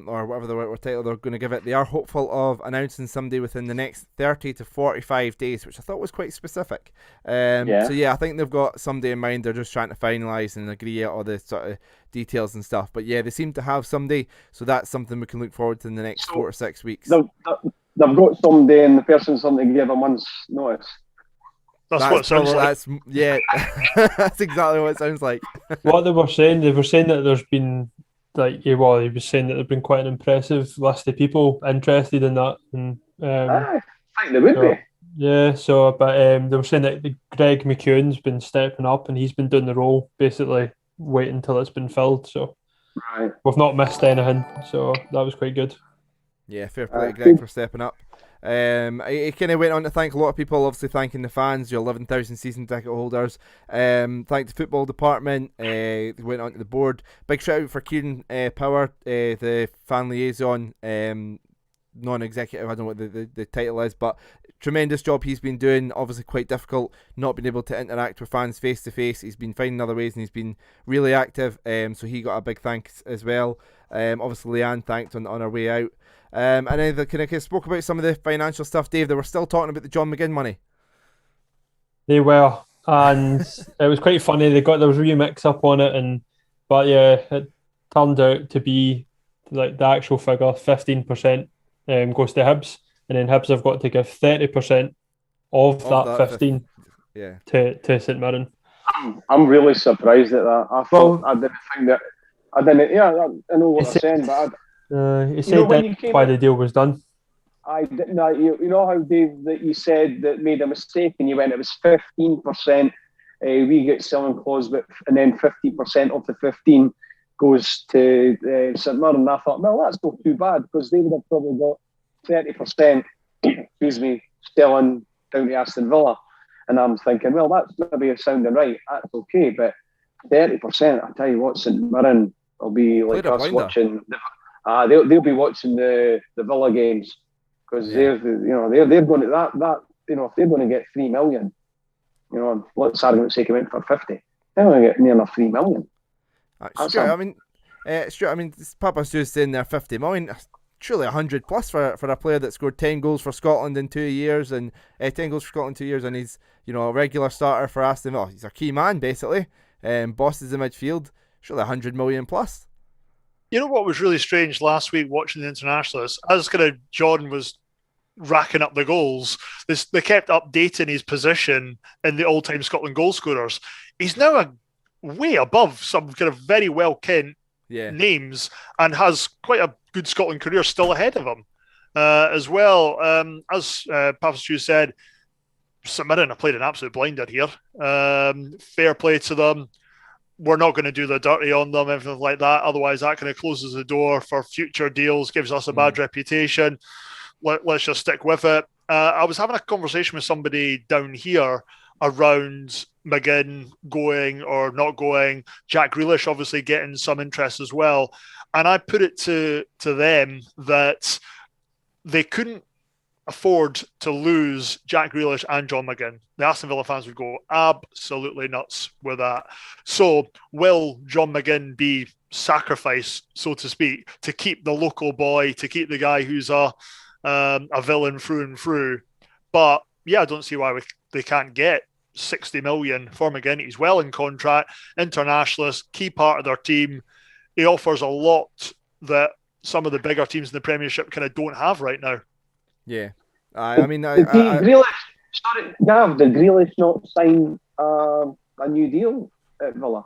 or whatever the title they're going to give it. They are hopeful of announcing somebody within the next 30 to 45 days, which I thought was quite specific. So yeah, I think they've got somebody in mind. They're just trying to finalise and agree out all the sort of details and stuff. But yeah, they seem to have somebody, so that's something we can look forward to in the next 4 to 6 weeks. They've got somebody, and the person's something to give a month's notice. That's what it sounds like. That's exactly what it sounds like. What they were saying that there's been he was saying that there's been quite an impressive list of people interested in that. And I think there would be. Yeah, but they were saying that Greg McEwen's been stepping up and he's been doing the role, basically waiting until it's been filled. So we've not missed anything, so that was quite good. Yeah, fair play to Greg for stepping up. He kind of went on to thank a lot of people, obviously thanking the fans, your 11,000 season ticket holders, thanked the football department, went on to the board. Big shout out for Kieran Power, the fan liaison, non-executive, I don't know what the title is, but tremendous job he's been doing. Obviously quite difficult not being able to interact with fans face to face. He's been finding other ways and he's been really active, so he got a big thanks as well. Obviously Leanne thanked on her way out. And then they kind of spoke about some of the financial stuff. Dave, they were still talking about the John McGinn money. They were, and it was quite funny. There was a wee mix up on it, but yeah, it turned out to be like the actual figure, 15% goes to Hibs, and then Hibs have got to give 30% of that 15 to St Mirren. I'm really surprised at that. I thought I didn't think that. I didn't. Yeah, I know what they're saying, but. He said that's why the deal was done. You know how Dave that you said that made a mistake and you went it was 15%. We get selling clause, and then 50% of the 15 goes to St Mirren. And I thought, well, that's not too bad because they would have probably got 30%. Excuse me, selling down to Aston Villa, and I'm thinking, well, that's maybe sounding right. That's okay, but 30%. I tell you what, St Mirren will be like us watching. They'll be watching the Villa games because they're going to that if they're going to get 3 million, let's argument sake, went for 50. They're going to get near enough 3 million. Stuart, Papa Stu's saying there 50 million. Surely 100 plus for a player that scored 10 goals for Scotland in 2 years and 10 goals for Scotland in 2 years, and he's a regular starter for Aston Villa. He's a key man basically. Bosses the midfield. Surely 100 million plus. You know what was really strange last week watching the internationalists? As kind of John was racking up the goals, they kept updating his position in the all-time Scotland goal scorers. He's now way above some kind of very well-kent names and has quite a good Scotland career still ahead of him as well. As Papa Stu said, St Mirren have played an absolute blinder here. Fair play to them. We're not going to do the dirty on them, anything like that. Otherwise, that kind of closes the door for future deals, gives us a bad reputation. Let's just stick with it. I was having a conversation with somebody down here around McGinn going or not going, Jack Grealish obviously getting some interest as well. And I put it to them that they couldn't afford to lose Jack Grealish and John McGinn. The Aston Villa fans would go absolutely nuts with that. So will John McGinn be sacrificed, so to speak, to keep the local boy, to keep the guy who's a villain through and through? But yeah, I don't see why they can't get 60 million for McGinn. He's well in contract, internationalist, key part of their team. He offers a lot that some of the bigger teams in the Premiership kind of don't have right now. Yeah. Did Grealish not sign a new deal at Villa?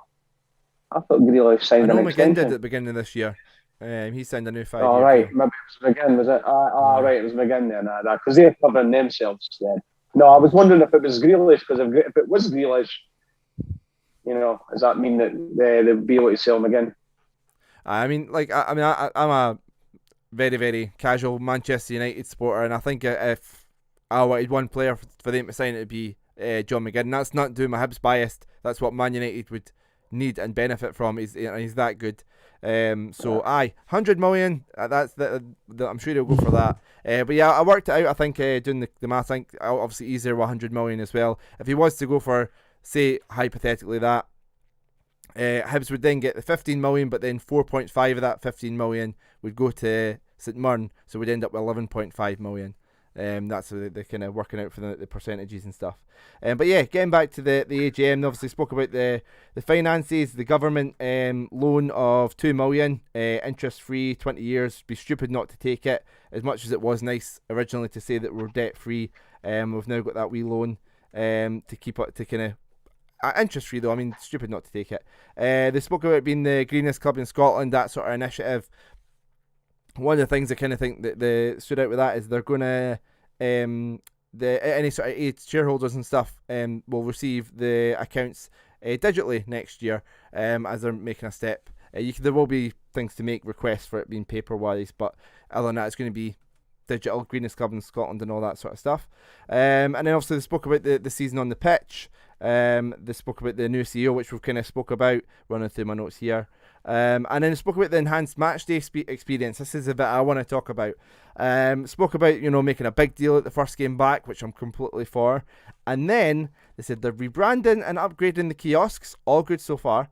I thought Grealish signed an extension. McGinn did at the beginning of this year. He signed a new 5-year deal. Right. Maybe it was McGinn, was it? Right, it was McGinn then. Because they're covering themselves then. No, I was wondering if it was Grealish, because if it was Grealish, Does that mean that they'll be able to sell them again? I'm a very, very casual Manchester United supporter, and I think if I wanted one player for them to sign, it would be John McGinn. That's not doing my Hibs biased. That's what Man United would need and benefit from. He's that good. So 100 million. That's I'm sure he'll go for that. But yeah, I worked it out. I think doing the math, I think obviously easier with 100 million as well. If he was to go for, say, hypothetically that, Hibs would then get the 15 million, but then 4.5 of that 15 million would go to St Mirren, so we'd end up with 11.5 million. That's how they're kind of working out for the percentages and stuff. But yeah, getting back to the AGM, they obviously spoke about the finances, the government loan of 2 million, interest free, 20 years. Be stupid not to take it. As much as it was nice originally to say that we're debt free, we've now got that wee loan to keep up to kind of. Interest free though, I mean, stupid not to take it. They spoke about it being the greenest club in Scotland, that sort of initiative. One of the things I kind of think that they stood out with that is they're going to any sort of aid shareholders and stuff will receive the accounts digitally next year as they're making a step. There will be things to make requests for it being paper wise, but other than that, it's going to be digital, greenest club in Scotland and all that sort of stuff. And then obviously they spoke about the season on the pitch. They spoke about the new CEO, which we've kind of spoke about, running through my notes here. And then they spoke about the enhanced matchday experience. This is a bit I want to talk about. Spoke about, making a big deal at the first game back, which I'm completely for. And then they said they're rebranding and upgrading the kiosks. All good so far.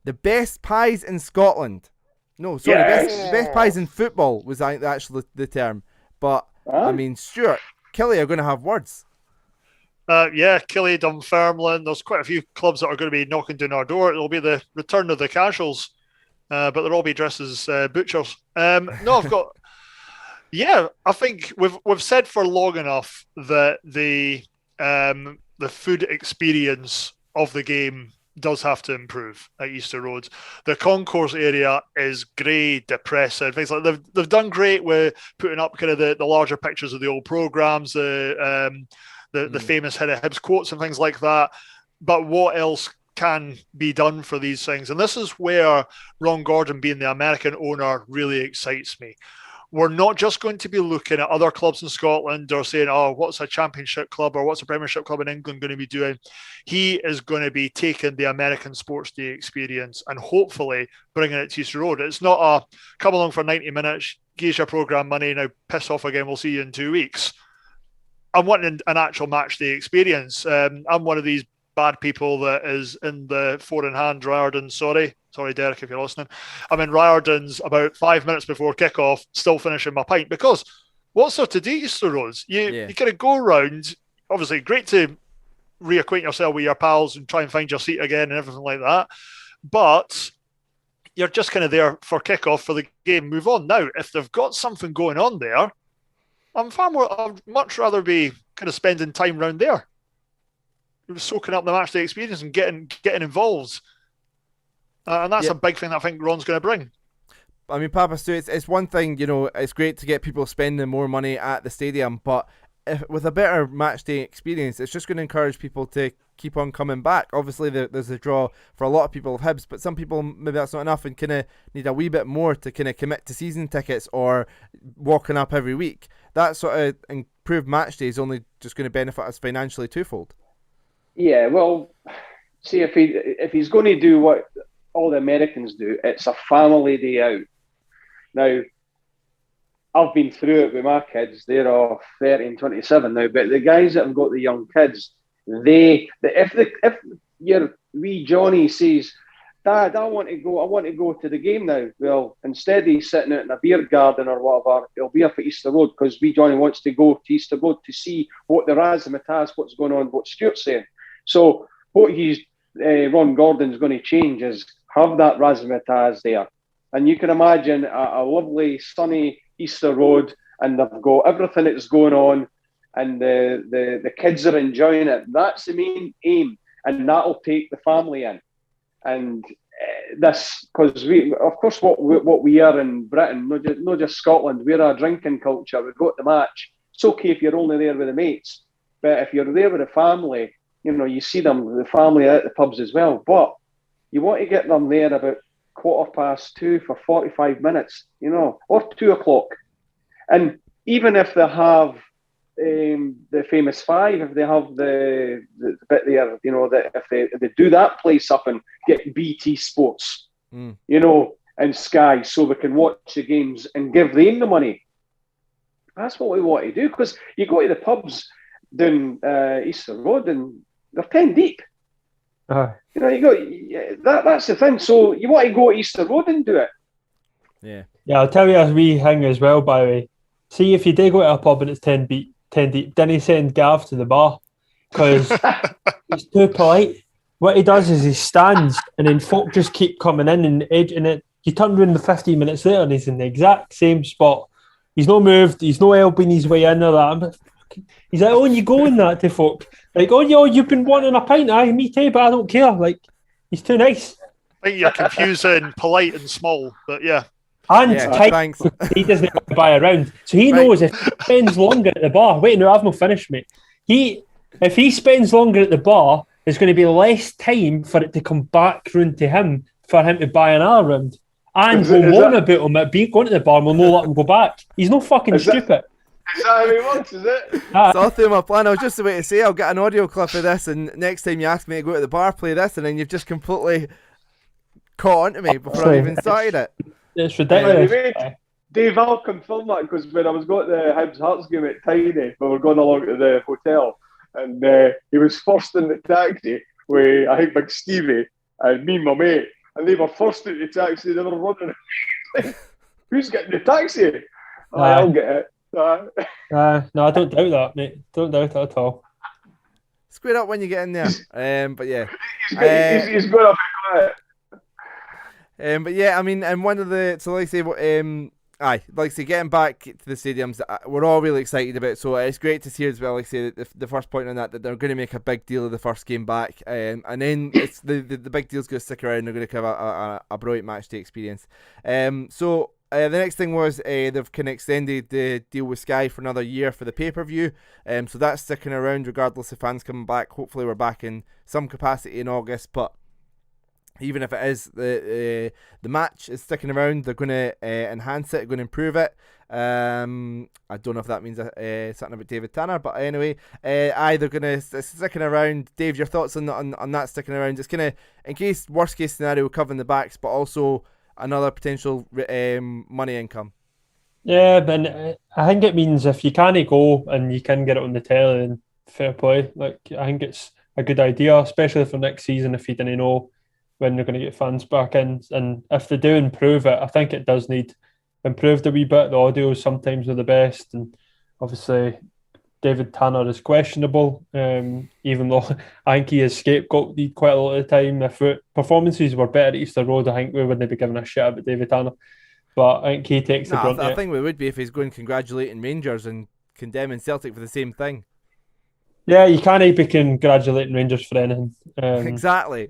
The best pies in Scotland. No, sorry, the best pies in football was actually the term. But, I mean, Stuart, Killie are going to have words. Killie, Dunfermline, there's quite a few clubs that are going to be knocking down our door. It'll be the return of the casuals, but they'll all be dressed as butchers. I've got... Yeah, I think we've said for long enough that the food experience of the game does have to improve at Easter Road. The concourse area is grey, depressing. Things like they've done great with putting up kind of the larger pictures of the old programmes, the famous Head of Hibs quotes and things like that. But what else can be done for these things? And this is where Ron Gordon being the American owner really excites me. We're not just going to be looking at other clubs in Scotland or saying, oh, what's a championship club or what's a premiership club in England going to be doing? He is going to be taking the American sports day experience and hopefully bringing it to Easter Road. It's not a come along for 90 minutes, give your programme money, now piss off again, we'll see you in 2 weeks. I'm wanting an actual match day experience. I'm one of these bad people that is in the four-in-hand Riordan. Sorry, Derek, if you're listening. I'm in Riordan's about 5 minutes before kickoff, still finishing my pint, because what's there to do Easter Roads? You kind of go around. Obviously, great to reacquaint yourself with your pals and try and find your seat again and everything like that. But you're just kind of there for kickoff for the game, move on. Now, if they've got something going on there, I'd much rather be kind of spending time around there, soaking up the matchday experience and getting involved. And that's a big thing that I think Ron's going to bring. I mean, Papa Stu, it's one thing, it's great to get people spending more money at the stadium, but with a better matchday experience, it's just going to encourage people to keep on coming back. Obviously, there's a draw for a lot of people of Hibs, but some people, maybe that's not enough and kind of need a wee bit more to kind of commit to season tickets or walking up every week. That sort of improved matchday is only just going to benefit us financially twofold. Yeah, well, see, if he's going to do what all the Americans do, it's a family day out. Now, I've been through it with my kids. They're all 30 and 27 now, but the guys that have got the young kids, if your wee Johnny says, Dad, I want to go to the game now. Well, instead of sitting out in a beer garden or whatever, he'll be up at Easter Road because wee Johnny wants to go to Easter Road to see what the razzmatazz, what's going on, what Stuart's saying. So what Ron Gordon's going to change is have that razzmatazz there. And you can imagine a lovely, sunny Easter Road, and they've got everything that's going on, and the kids are enjoying it. That's the main aim, and that'll take the family in. And this, because what we are in Britain, not just Scotland, we're a drinking culture. We've got the match. It's okay if you're only there with the mates, but if you're there with the family, you see them, the family at the pubs as well. But you want to get them there about 2:15 for 45 minutes, or 2 o'clock. And even if they have the famous five, if they have the bit there, that if they do that place up and get BT Sports, and Sky, so we can watch the games and give them the money. That's what we want to do, because you go to the pubs down Easter Road and they're 10 deep. You go, that's the thing. So you want to go to Easter Road and do it. Yeah. Yeah, I'll tell you a wee thing as well, by the way. See, if you do go to a pub and it's 10 deep, then he send Gav to the bar because he's too polite. What he does is he stands and then folk just keep coming in and edging it. You turn around the 15 minutes later and he's in the exact same spot. He's not moved. He's not helping his way in or that. He's like, you go in that to folk. Like, you've been wanting a pint, me too, but I don't care. Like, he's too nice. I think you're confusing polite and small, but yeah. And thanks. He doesn't buy around. So he knows if he spends longer at the bar. Wait, no, I've not finished, mate. If he spends longer at the bar, there's going to be less time for it to come back round to him for him to buy another round. And we'll warn about him at going to the bar and we'll not let him go back. He's not fucking stupid. Is that how he works, is it? It's all through my plan. I was just about to say I'll get an audio clip of this, and next time you ask me to go to the bar, play this, and then you've just completely caught onto me before I even started it. It's ridiculous. Dave, I'll confirm that, because when I was going to the Hibs Hearts game at Tiny, we were going along to the hotel, and he was first in the taxi with, I think, Big Stevie and me and my mate, and they were first in the taxi. They were running. Who's getting the taxi? I'll get it. No, I don't doubt that, mate. Don't doubt that at all. Square up when you get in there. But yeah, he's going to be quiet. But yeah, I mean, and one of the getting back to the stadiums, we're all really excited about. So it's great to see as well. Like I say, the first point on that they're going to make a big deal of the first game back, and then it's the big deal's going to stick around. They're going to have a brilliant match day experience. So the next thing was they've kind of extended the deal with Sky for another year for the pay-per-view. So that's sticking around regardless of fans coming back. Hopefully we're back in some capacity in August, but even if it is the match is sticking around, they're going to enhance it, going to improve it. I don't know if that means something about David Tanner, but anyway, they're going to sticking around. Dave, your thoughts on that sticking around? It's kind of, in case worst case scenario, covering the backs, but also another potential money income. Yeah, but I think it means if you can't go and you can get it on the telly, then fair play. Like, I think it's a good idea, especially for next season if you didn't know when they're going to get fans back in. And if they do improve it, I think it does need improved a wee bit. The audio sometimes are the best, and obviously David Tanner is questionable, even though I think he is scapegoated quite a lot of the time. If performances were better at Easter Road, I think we wouldn't be giving a shit about David Tanner. But I think he takes the brunt. I think we would be if he's going congratulating Rangers and condemning Celtic for the same thing. Yeah, you can't be congratulating Rangers for anything. Exactly.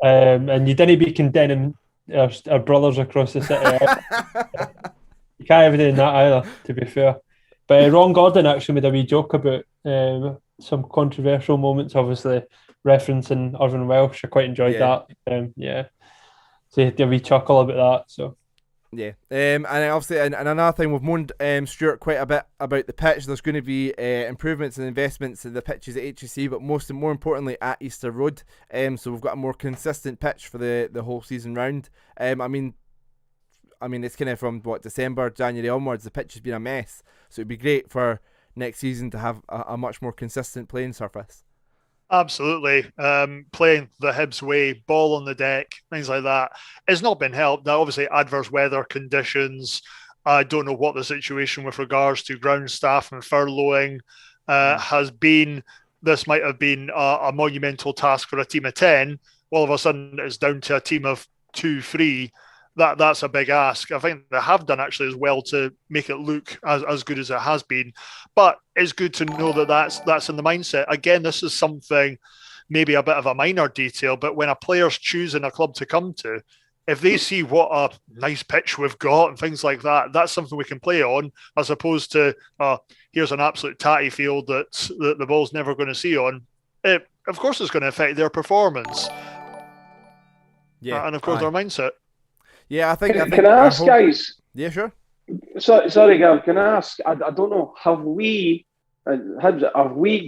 And you didn't be condemning our brothers across the city. You can't be doing that either, to be fair. But Ron Gordon actually made a wee joke about some controversial moments, obviously referencing Irvin Welsh. I quite enjoyed that. Yeah. So he had a wee chuckle about that. So. Yeah, and obviously, and another thing, we've moaned Stuart quite a bit about the pitch. There's going to be improvements and investments in the pitches at HSC, but more importantly at Easter Road. So we've got a more consistent pitch for the whole season round. I mean, it's kind of from December, January onwards. The pitch has been a mess, so it'd be great for next season to have a much more consistent playing surface. Absolutely. Playing the Hibs way, ball on the deck, things like that. It's not been helped. Now, obviously, adverse weather conditions. I don't know what the situation with regards to ground staff and furloughing has been. This might have been a monumental task for a team of 10. All of a sudden, it's down to a team of 2, 3. That's a big ask. I think they have done actually as well to make it look as good as it has been. But it's good to know that that's in the mindset. Again, this is something, maybe a bit of a minor detail, but when a player's choosing a club to come to, if they see what a nice pitch we've got and things like that, that's something we can play on, as opposed to here's an absolute tatty field that the ball's never going to see on. of course it's going to affect their performance. Yeah, and of course their mindset. Yeah, I think. Can I ask, guys? Yeah, sure. Sorry, Gav. Can I ask? I don't know. Have we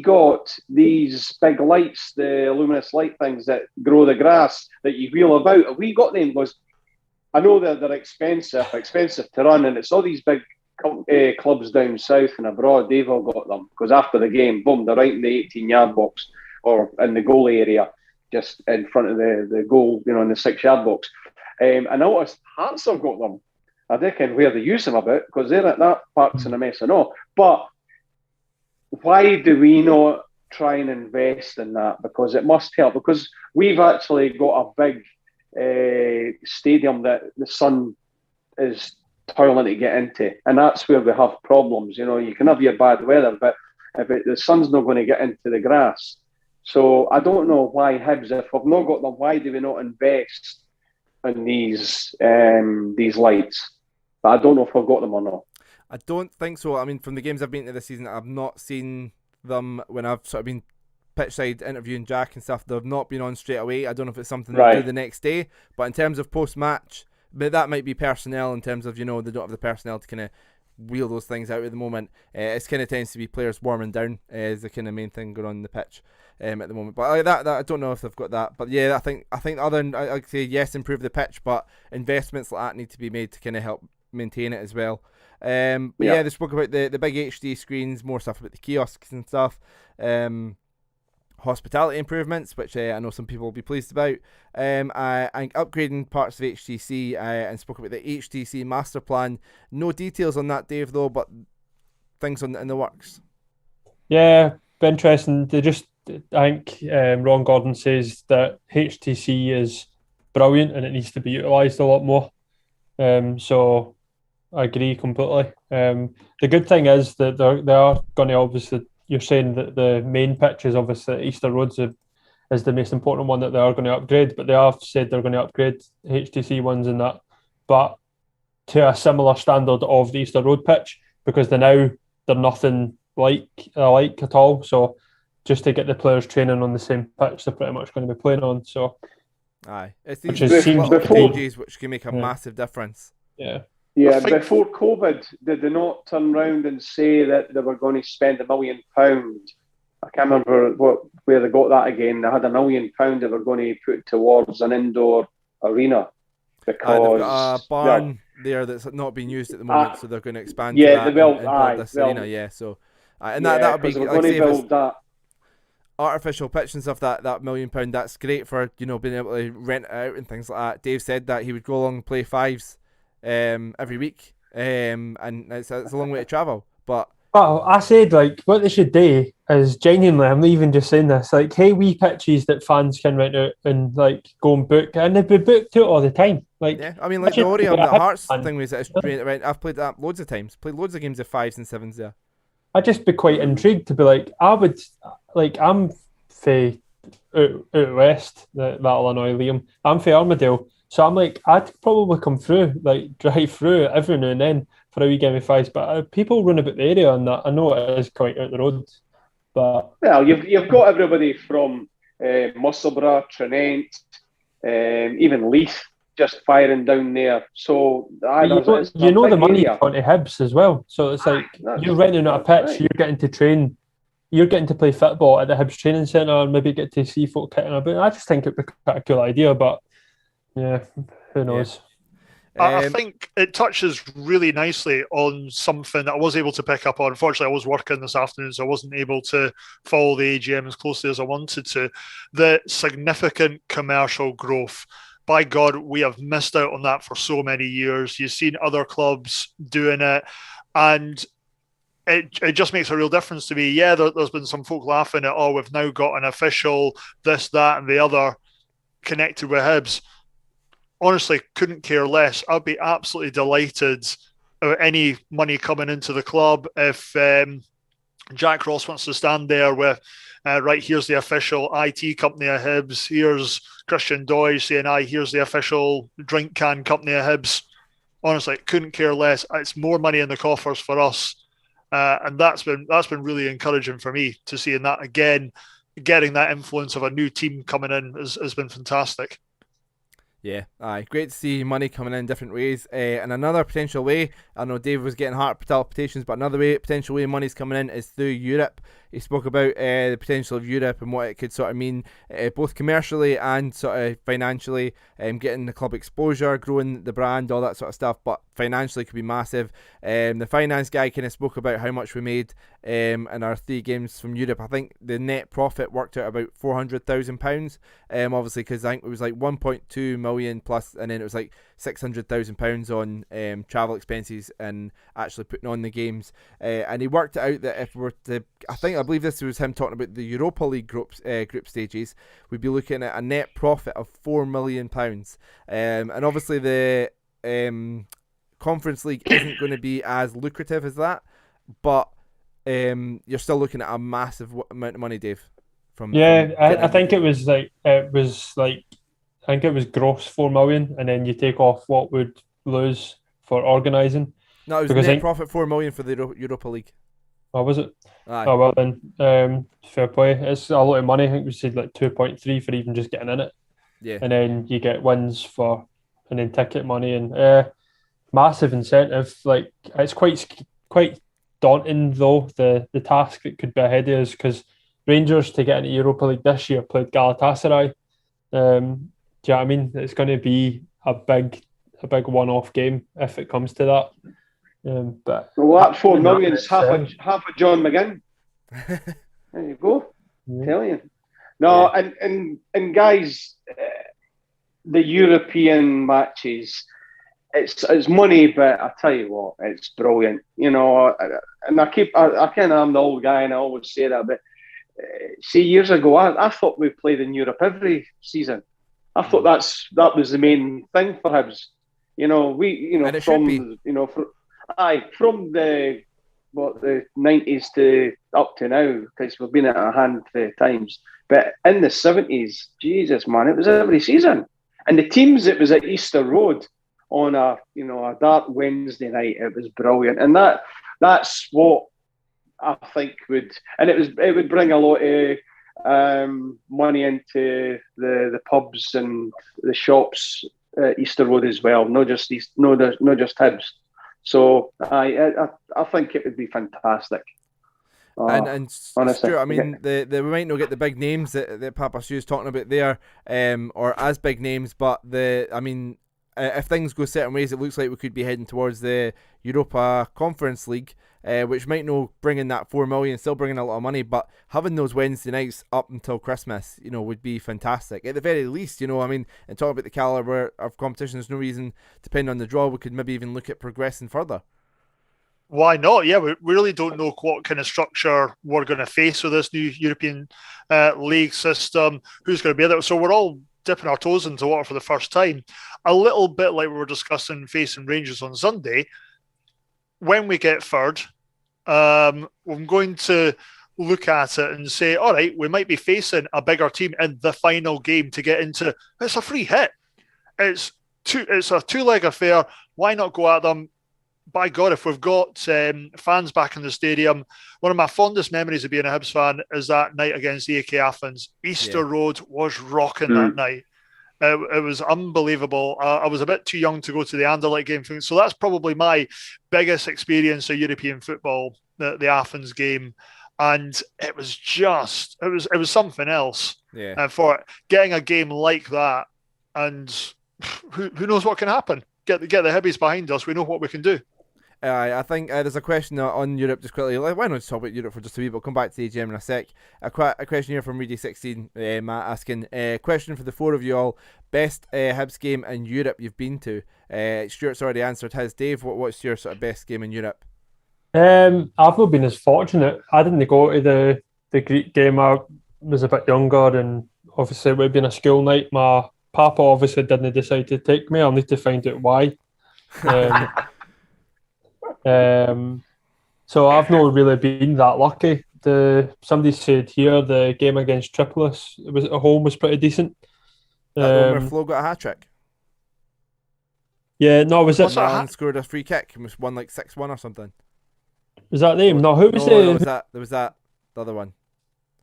got these big lights, the luminous light things that grow the grass that you wheel about? Have we got them? Because I know that they're expensive to run, and it's all these big clubs down south and abroad. They've all got them because after the game, boom, they're right in the 18-yard box or in the goal area, just in front of the goal, in the 6-yard box. I noticed Hearts have got them. I reckon where they use them a bit because they're at that park's in a mess and all. But why do we not try and invest in that? Because it must help. Because we've actually got a big stadium that the sun is toiling to get into, and that's where we have problems. You can have your bad weather, but if the sun's not going to get into the grass. So I don't know why Hibs, if we've not got them, why do we not invest in these lights? But I don't know if we've got them or not. I don't think so. I mean, from the games I've been to this season, I've not seen them when I've sort of been pitch side interviewing Jack and stuff. They've not been on straight away. I don't know if it's something they do the next day, but in terms of post-match, but that might be personnel in terms of, they don't have the personnel to kind of wheel those things out at the moment. It kind of tends to be players warming down is the kind of main thing going on in the pitch at the moment. But that I don't know if they've got that. But yeah, I think other than, I'd say yes, improve the pitch, but investments like that need to be made to kind of help maintain it as well. But they spoke about the big HD screens, more stuff about the kiosks and stuff. Hospitality improvements, which I know some people will be pleased about, and upgrading parts of HTC, and spoke about the HTC master plan. No details on that, Dave, though, but things in the works. Yeah, be interesting. I think Ron Gordon says that HTC is brilliant and it needs to be utilised a lot more. So I agree completely. The good thing is that they are going to obviously. You're saying that the main pitch is obviously Easter Roads is the most important one that they are going to upgrade, but they have said they're going to upgrade HTC ones and that, but to a similar standard of the Easter Road pitch, because they're nothing like at all. So just to get the players training on the same pitch they're pretty much going to be playing on. So it's these little changes which can make a massive difference. Yeah, before COVID, did they not turn around and say that they were going to spend £1 million? I can't remember where they got that again. They had £1 million they were going to put towards an indoor arena because they've got a barn there that's not being used at the moment, so they're going to expand. They built this arena. Yeah, so that would be like say build that. Artificial pitch and stuff, that £1 million, that's great for being able to rent it out and things like that. Dave said that he would go along and play fives every week, and it's a long way to travel. But I said, what they should do is genuinely, I'm not even just saying this, hey, wee pitches that fans can rent out and go and book, and they'd be booked out all the time. I mean, the Orion, the Hearts thing was that it's right. I've played that loads of times, played loads of games of 5s and 7s there. I'd just be quite intrigued to be I'm out west, that'll annoy Liam. I'm for Armadale. So I'm I'd probably come through, drive through every now and then for a wee game of 5s. But people run about the area and that. I know it is quite out the road. But well, you've got everybody from Musselburgh, Trinent, even Leith just firing down there. So the money going to Hibs as well. So it's you're renting out a pitch, right. You're getting to train, you're getting to play football at the Hibs training centre and maybe get to see folk kicking about. I just think it'd be quite a cool idea, but yeah, who knows? I think it touches really nicely on something that I was able to pick up on. Unfortunately, I was working this afternoon, so I wasn't able to follow the AGM as closely as I wanted to. The significant commercial growth. By God, we have missed out on that for so many years. You've seen other clubs doing it, and it just makes a real difference to me. Yeah, there's been some folk laughing at, we've now got an official this, that, and the other connected with Hibs. Honestly, couldn't care less. I'd be absolutely delighted about any money coming into the club. If Jack Ross wants to stand there with, here's the official IT company of Hibs, here's Christian Doyle saying, here's the official drink can company of Hibs. Honestly, couldn't care less. It's more money in the coffers for us. And that's been really encouraging for me to see. And that, again, getting that influence of a new team coming in has been fantastic. Yeah, great to see money coming in different ways. And another potential way, I know Dave was getting heart palpitations, but another potential way money's coming in is through Europe. He spoke about the potential of Europe and what it could sort of mean, both commercially and sort of financially, getting the club exposure, growing the brand, all that sort of stuff. But financially could be massive. The finance guy kind of spoke about how much we made in our 3 games from Europe. I think the net profit worked out about £400,000. Obviously, because I think it was like 1.2 million plus, and then it was like £600,000 on travel expenses and actually putting on the games. And he worked it out that if we were to, I believe this was him talking about the Europa League group stages, we'd be looking at a net profit of £4 million. And obviously the Conference League isn't going to be as lucrative as that, but you're still looking at a massive amount of money, Dave. I think it was I think it was gross 4 million, and then you take off what would lose for organising. No, it was net profit 4 million for the Europa League. Oh, was it? Aye. Oh well then, fair play. It's a lot of money. I think we said like 2.3 for even just getting in it. Yeah. And then you get wins and then ticket money and massive incentive. Like it's quite daunting though, the task that could be ahead of us, because Rangers to get into Europa League this year played Galatasaray. Do you know what I mean? It's going to be a big one-off game if it comes to that. But that 4 million is half a John McGinn. There you go. Yeah. Tell you. No, yeah. and guys, the European matches, it's money, but I tell you what, it's brilliant. You know, and I kind of am the old guy, and I always say that, but see, years ago, I thought we played in Europe every season. I thought that was the main thing for Hibs. You know, from the 90s to up to now, because we've been at a hand of times. But in the 70s, Jesus man, it was every season. And the teams, it was at Easter Road on a dark Wednesday night. It was brilliant, and that's what I think would bring a lot of money into the pubs and the shops at Easter Road as well. Not just Hibs. So I think it would be fantastic. And Stuart, I mean, we might not get the big names that Papa Stu's talking about there, or as big names, but if things go certain ways, it looks like we could be heading towards the Europa Conference League, which might not bring in that 4 million, still bringing a lot of money, but having those Wednesday nights up until Christmas, would be fantastic. At the very least, and talking about the calibre of competition, there's no reason, depending on the draw, we could maybe even look at progressing further. Why not? Yeah, we really don't know what kind of structure we're going to face with this new European league system, who's going to be there. So we're all dipping our toes into water for the first time. A little bit like we were discussing facing Rangers on Sunday. When we get third, I'm going to look at it and say, all right, we might be facing a bigger team in the final game to get into. It's a free hit. It's a two-leg affair. Why not go at them? By God, if we've got fans back in the stadium, one of my fondest memories of being a Hibs fan is that night against the AK Athens. Easter Road was rocking that night. It was unbelievable. I was a bit too young to go to the Anderlecht game, so that's probably my biggest experience of European football, the Athens game, and it was something else. Yeah. For getting a game like that, and who knows what can happen? Get the Hibbies behind us. We know what we can do. I think there's a question on Europe just quickly. Why not just talk about Europe for just a wee bit? We'll come back to the AGM in a sec. A question here from Reedy16, Matt, asking, question for the four of you all. Best Hibs game in Europe you've been to? Stuart's already answered his. Dave, what's your sort of best game in Europe? I've not been as fortunate. I didn't go to the Greek game. I was a bit younger, and obviously it would have been a school night. My papa obviously didn't decide to take me. I'll need to find out why. So I've not really been that lucky. Somebody said here the game against Tripolis, it was at home, was pretty decent. Where Flo got a hat trick. Yeah, no, was it? Milan scored a free kick and was won like 6-1 or something. Was that them? No, who was there was that the other one.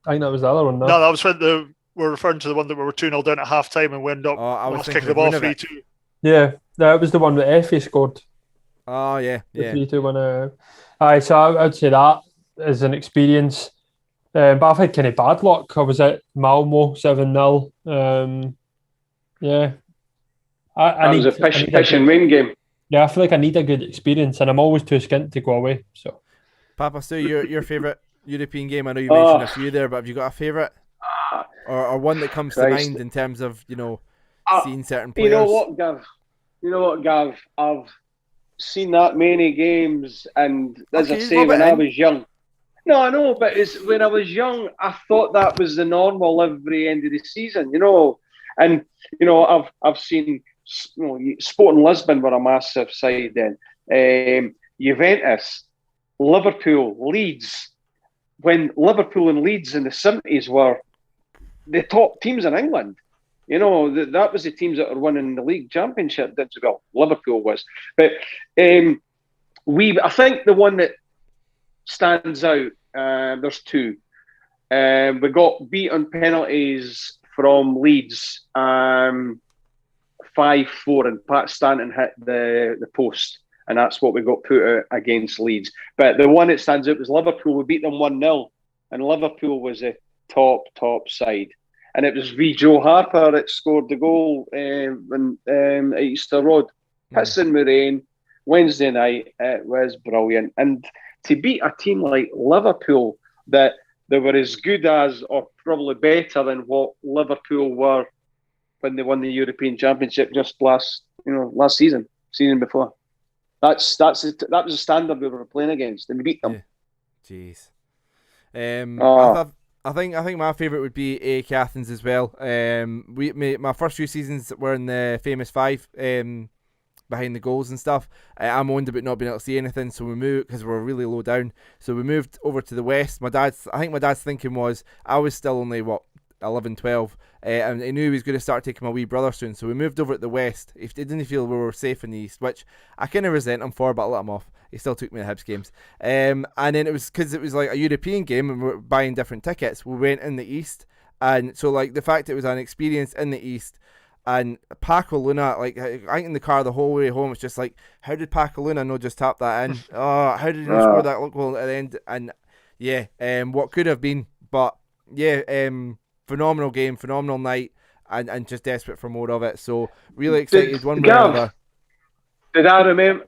I think that was the other one. No, that was when we're referring to the one that we were 2-0 down at half time and we ended up kicking the ball 3-2. Yeah, that was the one that Effie scored. Oh, yeah. The 3-2 one. Aye, so I'd say that is an experience. But I've had kind of bad luck. I was at Malmo 7-0. Yeah. That was a pish and rain game. Yeah, I feel like I need a good experience, and I'm always too skint to go away. So, Papa Stu, your favourite European game? I know you mentioned a few there, but have you got a favourite, or one that comes to mind in terms of seeing certain players? You know what, Gav? I've seen that many games, and as I say, when I was young. No, I know, but when I was young, I thought that was the normal every end of the season, And I've seen, Sporting Lisbon were a massive side then. Juventus, Liverpool, Leeds. When Liverpool and Leeds in the 70s were the top teams in England, that was the teams that were winning the league championship. Well, Liverpool was, but I think the one that stands out. There's two. We got beat on penalties from Leeds, 5-4, and Pat Stanton hit the post, and that's what we got put out against Leeds. But the one that stands out was Liverpool. We beat them 1-0, and Liverpool was a top side. And it was Joe Harper that scored the goal at Easter Road. Pissing with rain, Wednesday night. It was brilliant. And to beat a team like Liverpool, that they were as good as, or probably better than what Liverpool were when they won the European Championship just last season before. That was the standard we were playing against, and we beat them. Yeah. Jeez. I think my favourite would be AEK Athens as well. My first few seasons were in the famous five, behind the goals and stuff. I moaned about not being able to see anything, so we moved because we were really low down. So we moved over to the west. I think my dad's thinking was I was still only 11, 12, and he knew he was going to start taking my wee brother soon. So we moved over at the west. He didn't feel we were safe in the east, which I kind of resent him for, but I let him off. He still took me to Hibs games. And then it was because it was like a European game and we were buying different tickets. We went in the east, and so like the fact it was an experience in the east. And Paco Luna, I think in the car the whole way home, it's just like, how did Paco Luna not just tap that in? How did he score that goal at the end? And yeah, what could have been, but yeah, phenomenal game, phenomenal night, and just desperate for more of it. So really excited one way or another. Did I remember?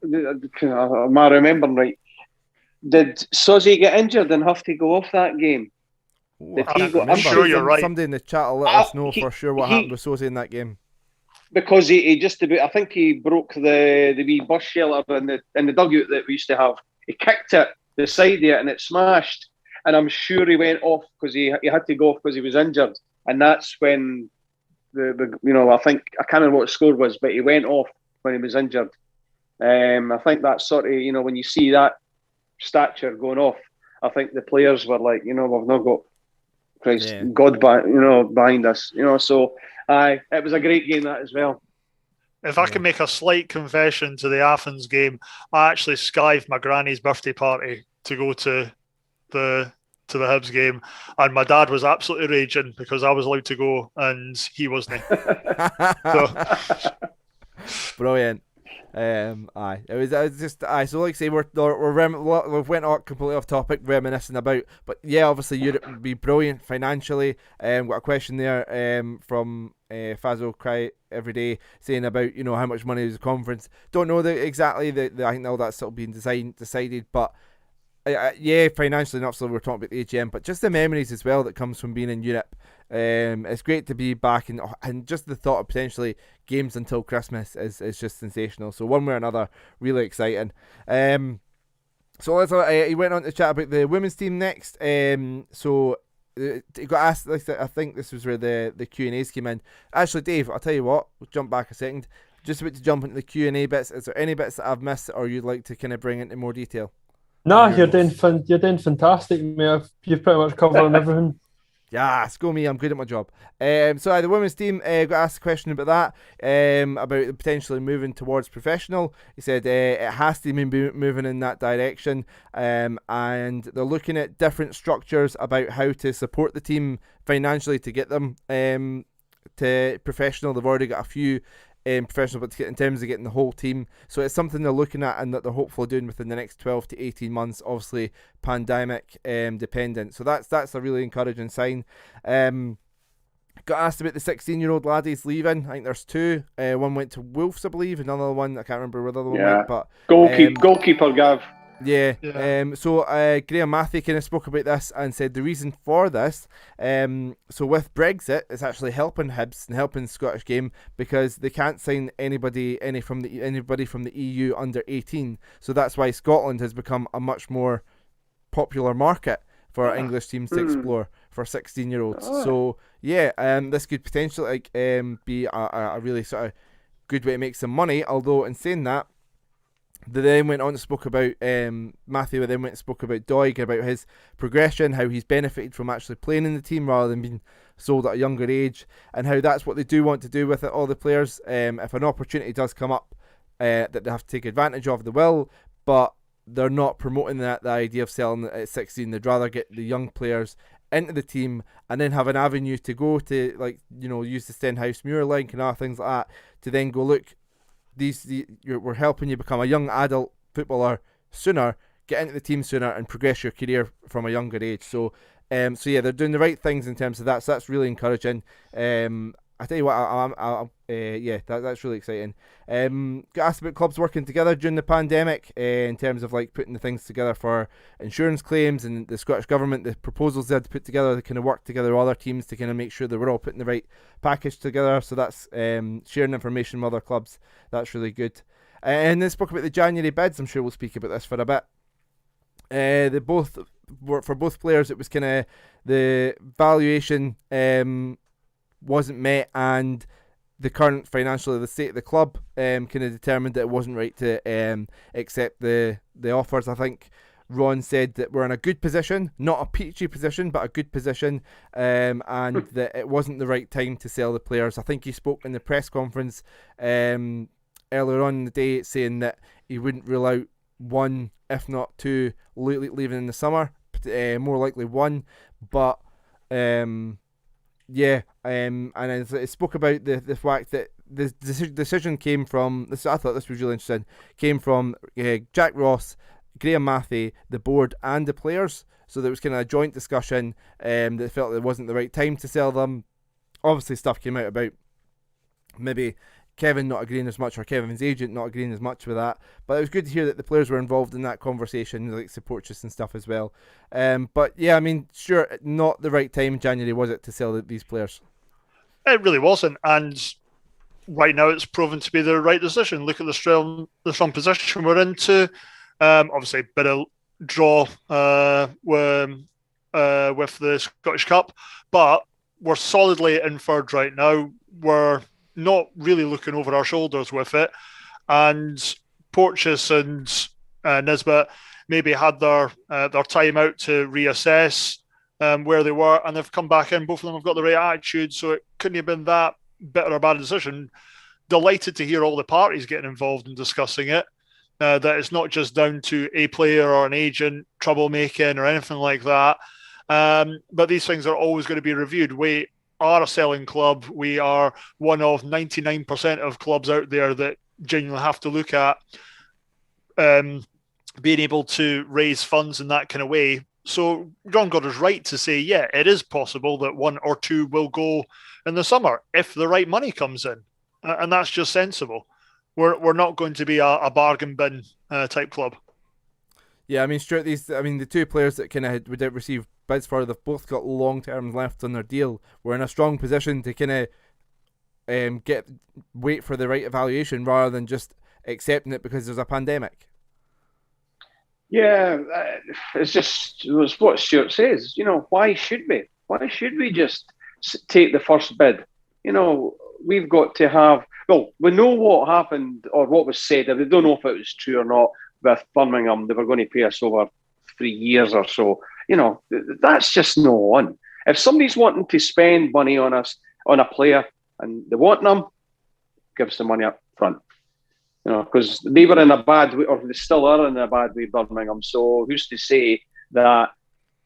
Am I remembering right? Did Sozzy get injured and have to go off that game? I'm sure you're right. Somebody in the chat will let us know for sure what happened with Sozzy in that game. Because he just about, I think he broke the wee bus shelter in the dugout that we used to have. He kicked it, the side of it, and it smashed. And I'm sure he went off because he had to go off because he was injured. And that's when I think, I can't remember what the score was, but he went off when he was injured. I think that's sort of, when you see that stature going off, I think the players were like, we've not got God behind us, so it was a great game that as well. If I can make a slight confession to the Athens game, I actually skived my granny's birthday party to go to the Hibs game, and my dad was absolutely raging because I was allowed to go and he wasn't. Brilliant. It was just so like I say we went off completely off topic reminiscing about, but yeah, obviously Europe would be brilliant financially. Got a question there from Fazio Cry every day saying about how much money is the conference. Don't know exactly. I think all that's still being decided, but yeah, financially, and obviously we're talking about the AGM, but just the memories as well that comes from being in Europe. It's great to be back, and just the thought of potentially games until Christmas is just sensational. So one way or another, really exciting. So let's. He went on to chat about the women's team next. So he got asked. I think this was where the Q&As came in. Actually, Dave, I'll tell you what. We'll jump back a second. Just about to jump into the Q&A bits. Is there any bits that I've missed, or you'd like to kind of bring into more detail? No, you're doing fantastic, mate. You've pretty much covered everything. Yes, go me. I'm good at my job. So the women's team got asked a question about that, about potentially moving towards professional. He said it has to be moving in that direction, and they're looking at different structures about how to support the team financially to get them to professional. They've already got a few professional, but in terms of getting the whole team, so it's something they're looking at and that they're hopefully doing within the next 12 to 18 months, obviously pandemic dependent. So that's a really encouraging sign. Got asked about the 16-year-old laddies leaving. I think there's two. One went to Wolves, I believe. Another one, I can't remember where the other one went. But goalkeeper Gav. Yeah. So Graham Matthew kind of spoke about this and said the reason for this, so with Brexit, it's actually helping Hibs and helping the Scottish game because they can't sign anybody from the EU under 18. So that's why Scotland has become a much more popular market for English teams to explore for 16-year-olds. So yeah, this could potentially be a really sort of good way to make some money. Although in saying that, they then went on and spoke about Matthew. Then went and spoke about Doig, about his progression, how he's benefited from actually playing in the team rather than being sold at a younger age, and how that's what they do want to do with it. All the players, if an opportunity does come up that they have to take advantage of, they will. But they're not promoting the idea of selling at 16. They'd rather get the young players into the team and then have an avenue to go to, like, use the Stenhouse Muir link and other things like that to then go, look, we're helping you become a young adult footballer sooner, get into the team sooner, and progress your career from a younger age. So yeah, they're doing the right things in terms of that. So that's really encouraging. I tell you what, that's really exciting. Got asked about clubs working together during the pandemic in terms of like putting the things together for insurance claims, and the Scottish Government, the proposals they had to put together, they kind of work together with other teams to kind of make sure that we're all putting the right package together. So that's sharing information with other clubs. That's really good. And then spoke about the January bids. I'm sure we'll speak about this for a bit. For both players, it was kind of the valuation wasn't met, and the current financial the state of the club kind of determined that it wasn't right to accept the offers. I think Ron said that we're in a good position, not a peachy position, but a good position, and that it wasn't the right time to sell the players. I think he spoke in the press conference earlier on in the day saying that he wouldn't rule out one, if not two, leaving in the summer, more likely one, but yeah, and it spoke about the fact that the decision came from this. I thought this was really interesting. Came from Jack Ross, Graham Matthew, the board, and the players. So there was kind of a joint discussion. They felt it wasn't the right time to sell them. Obviously, stuff came out about maybe Kevin not agreeing as much, or Kevin's agent not agreeing as much with that. But it was good to hear that the players were involved in that conversation, like support us and stuff as well. But yeah, I mean, sure, not the right time in January, was it, to sell these players? It really wasn't. And right now it's proven to be the right decision. Look at the strong position we're into. Obviously, a bit of draw with the Scottish Cup, but we're solidly in third right now. We're not really looking over our shoulders with it, and Porteous and Nisbet maybe had their time out to reassess where they were, and they've come back in. Both of them have got the right attitude, so it couldn't have been that bit or a bad decision. Delighted to hear all the parties getting involved in discussing it, that it's not just down to a player or an agent troublemaking or anything like that, but these things are always going to be reviewed. We are a selling club. We are one of 99% of clubs out there that genuinely have to look at being able to raise funds in that kind of way. So John Goddard's right to say, yeah, it is possible that one or two will go in the summer if the right money comes in, and that's just sensible. We're not going to be a bargain bin type club. Yeah, I mean, Stuart, the two players that kind of would receive bids for, they've both got long term left on their deal. We're in a strong position to kind of wait for the right evaluation rather than just accepting it because there's a pandemic. Yeah, it's what Stuart says. Why should we? Why should we just take the first bid? We've got to have. Well, we know what happened or what was said. We don't know if it was true or not. With Birmingham, they were going to pay us over 3 years or so. That's just no on. If somebody's wanting to spend money on us on a player and they want them, give us the money up front. Because they were in a bad way, or they still are in a bad way, Birmingham. So who's to say that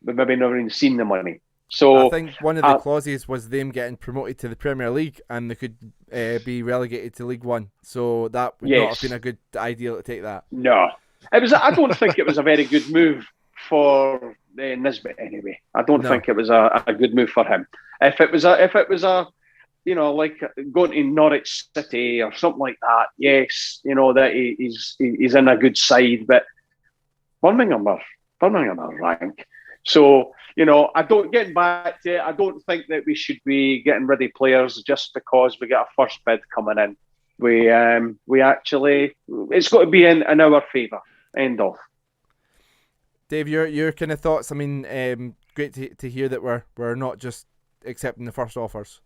we've maybe never even seen the money? So I think one of the clauses was them getting promoted to the Premier League, and they could be relegated to League One. So that would not have been a good idea to take that. No, it was. I don't think it was a very good move for Nisbet anyway. I don't think it was a good move for him. If it was a like going to Norwich City or something like that, yes, that he's in a good side, but Birmingham are rank. So, I don't get back to it. I don't think that we should be getting rid of players just because we get a first bid coming in. We actually, it's got to be in our favour. End of. Dave, your kind of thoughts? I mean, great to hear that we're not just accepting the first offers.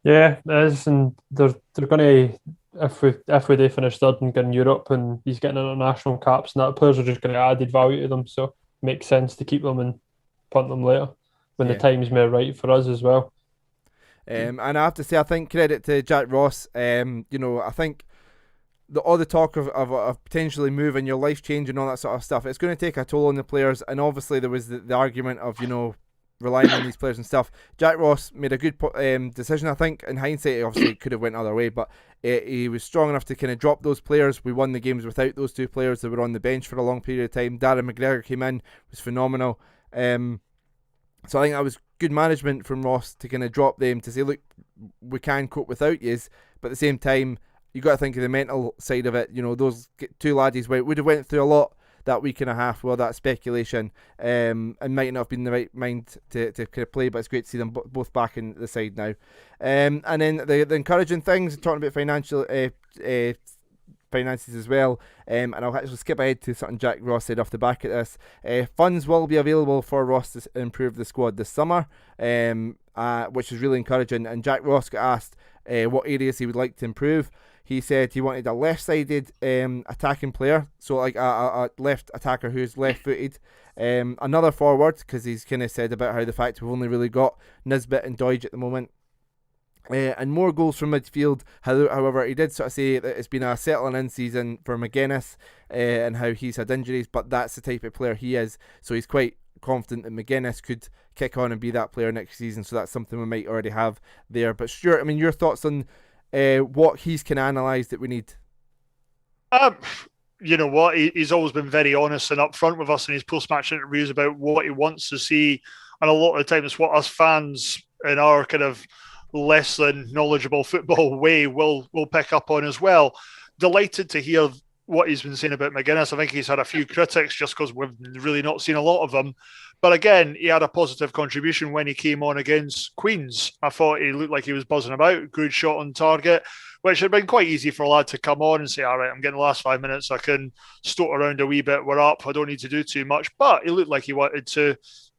Yeah, it is, and they're going to, if we do finish third and get in Europe and he's getting international caps and that, players are just going to add value to them, so it makes sense to keep them and punt them later when the time's more right for us as well. And I have to say, I think credit to Jack Ross. I think all the talk of potentially moving, your life changing, all that sort of stuff, it's going to take a toll on the players, and obviously there was the argument of relying on these players and stuff. Jack Ross made a good decision, I think. In hindsight, obviously it could have went other way, but he was strong enough to kind of drop those players. We won the games without those two players that were on the bench for a long period of time. Darren McGregor came in, was phenomenal. So I think that was good management from Ross to kind of drop them, to say, look, we can cope without yous, but at the same time, you got to think of the mental side of it. Those two laddies would have went through a lot that week and a half, well, that speculation, and might not have been the right mind to kind of play, but it's great to see them both back in the side now. And then the encouraging things, talking about finances as well, and I'll actually skip ahead to something Jack Ross said off the back of this. Funds will be available for Ross to improve the squad this summer, which is really encouraging. And Jack Ross got asked what areas he would like to improve. He said he wanted a left-sided attacking player, so like a left attacker who's left-footed. Another forward, because he's kind of said about how the fact we've only really got Nisbet and Doidge at the moment. And more goals from midfield. However, he did sort of say that it's been a settling-in season for McGuinness and how he's had injuries, but that's the type of player he is. So he's quite confident that McGuinness could kick on and be that player next season, so that's something we might already have there. But Stuart, I mean, your thoughts on what he's can analyse that we need? You know what? He's always been very honest and upfront with us in his post-match interviews about what he wants to see, and a lot of the time it's what us fans in our kind of less than knowledgeable football way will pick up on as well. Delighted to hear what he's been saying about McGuinness. I think he's had a few critics just because we've really not seen a lot of them. But again, he had a positive contribution when he came on against Queens. I thought he looked like he was buzzing about, good shot on target, which had been quite easy for a lad to come on and say, all right, I'm getting the last 5 minutes, I can stoat around a wee bit, we're up, I don't need to do too much. But he looked like he wanted to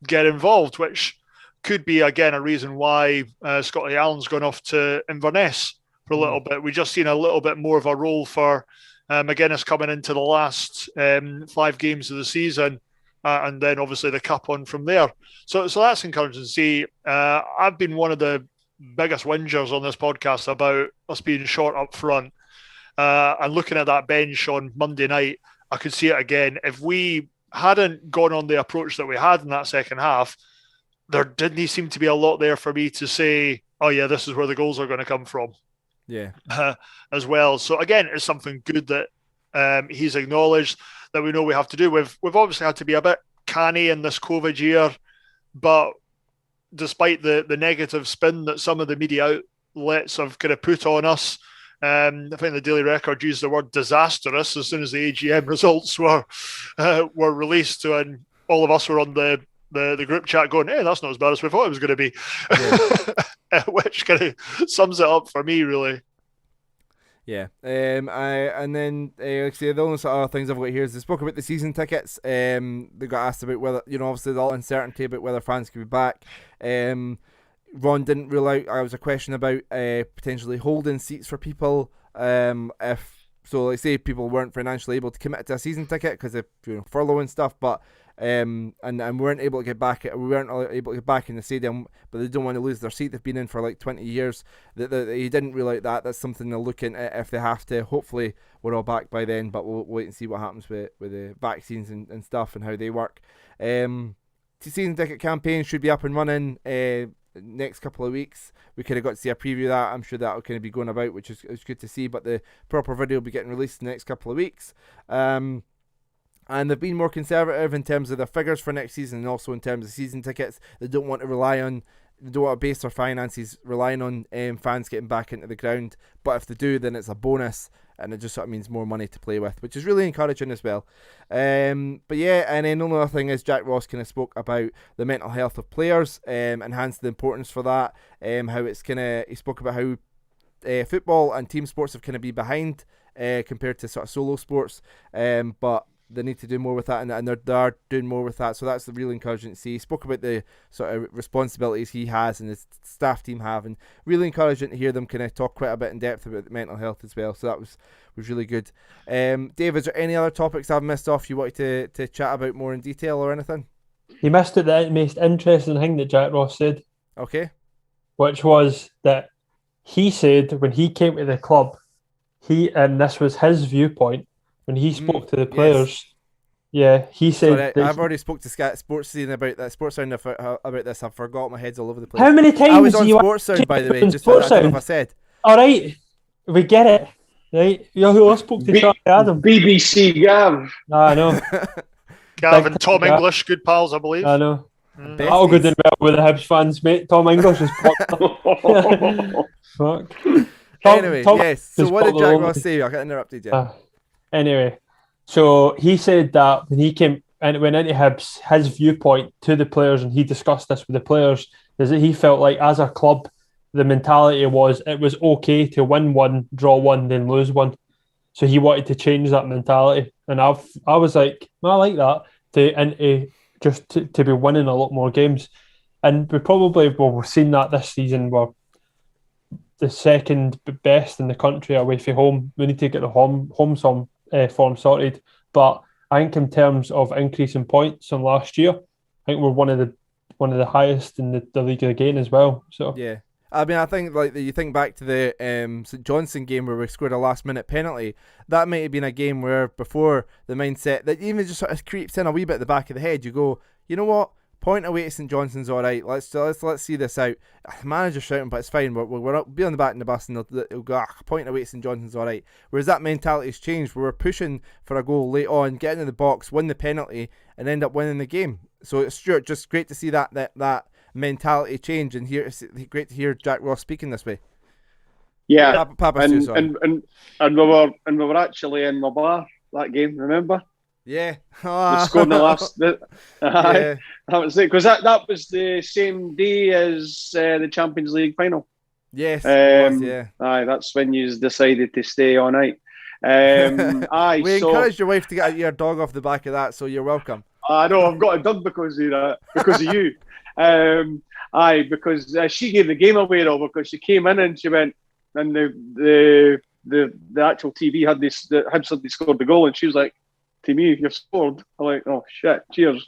get involved, which could be, again, a reason why Scotty Allen's gone off to Inverness for a little bit. We've just seen a little bit more of a role for McGuinness coming into the last 5 games of the season, and then obviously the cup on from there. So that's encouraging to see. I've been one of the biggest whingers on this podcast about us being short up front. And looking at that bench on Monday night, I could see it again. If we hadn't gone on the approach that we had in that second half, there didn't seem to be a lot there for me to say, oh yeah, this is where the goals are going to come from. Yeah. As well. So again, it's something good that he's acknowledged that we know we have to do. We've obviously had to be a bit canny in this COVID year, but despite the negative spin that some of the media outlets have kind of put on us, I think the Daily Record used the word disastrous as soon as the AGM results were released, and all of us were on the group chat going, hey, that's not as bad as we thought it was going to be. Yeah. Which kind of sums it up for me, really. Yeah. And then like I say, the only sort of things I've got here is they spoke about the season tickets. They got asked about whether, obviously the uncertainty about whether fans could be back. Ron didn't rule out, there was a question about potentially holding seats for people if, so like say people weren't financially able to commit to a season ticket because of furlough and stuff, but and weren't able to get back. We weren't able to get back in the stadium, but they don't want to lose their seat. They've been in for like 20 years. He didn't rule out that. That's something they'll look into if they have to. Hopefully, we're all back by then, but we'll wait and see what happens with the vaccines and stuff and how they work. Season ticket campaign should be up and running next couple of weeks. We could have got to see a preview of that. I'm sure that'll kind of be going about, which is good to see, but the proper video will be getting released in the next couple of weeks. And they've been more conservative in terms of their figures for next season, and also in terms of season tickets. They don't want to base their finances relying on fans getting back into the ground, but if they do, then it's a bonus, and it just sort of means more money to play with, which is really encouraging as well. But yeah, and then another thing is Jack Ross kind of spoke about the mental health of players, and hence the importance for that. How it's he spoke about how football and team sports have kind of been behind compared to sort of solo sports, but they need to do more with that, and they're doing more with that. So that's really encouraging to see. He spoke about the sort of responsibilities he has and his staff team have, and really encouraging to hear them kind of talk quite a bit in depth about mental health as well. So that was really good. Dave, is there any other topics I've missed off you wanted to chat about more in detail or anything? You missed it, the most interesting thing that Jack Ross said. Okay. Which was that he said when he came to the club, and this was his viewpoint, when he spoke to the players, he said... Sorry, I've already spoke to Sky Sports Scene about that. Sports Sound about this. I've forgot, my head's all over the place. How many times I was on Sports Sound, by the way. Just I don't know if I said. All right, we get it. Right, you know who else spoke to Charlie Adam? BBC Gav. I know. Gav and Tom English, good pals, I believe. I know. That'll go down well with the Hibs fans, mate. Tom English is fuck. Anyway, yes. So what did Jack Ross say? I got interrupted you. Anyway, so he said that when he came and went into Hibs, his viewpoint to the players, and he discussed this with the players, is that he felt like as a club, the mentality was it was okay to win one, draw one, then lose one. So he wanted to change that mentality, and I was like, I like that to be winning a lot more games, and we've seen that this season. We're the second best in the country away from home. We need to get the home form sorted, but I think in terms of increase in points on last year, I think we're one of the highest in the league again as well. So yeah. I mean, I think like you think back to the St Johnstone game where we scored a last-minute penalty. That might have been a game where before the mindset that even just sort of creeps in a wee bit at the back of the head. You go, you know what? Point away to St Johnstone's all right. Let's see this out. The manager's shouting, but it's fine. We'll be on the back in the bus, and they'll go, point away to St Johnstone's all right. Whereas that mentality's changed. We're pushing for a goal late on, getting in the box, win the penalty, and end up winning the game. So Stuart, just great to see that mentality change, and it's great to hear Jack Ross speaking this way. Yeah, and we were actually in the bar that game. Remember? Yeah, we scored the last. Yeah. That was it, because that was the same day as the Champions League final. Yes, it was, yeah. Aye, that's when you decided to stay all night. We encouraged your wife to get your dog off the back of that, so you're welcome. I know, I've got it done because of that, because of you. Because she gave the game away though, because she came in and she went, and the actual TV had this, the Hibs had scored the goal, and she was like, to me, you've scored. I'm like, oh shit, cheers.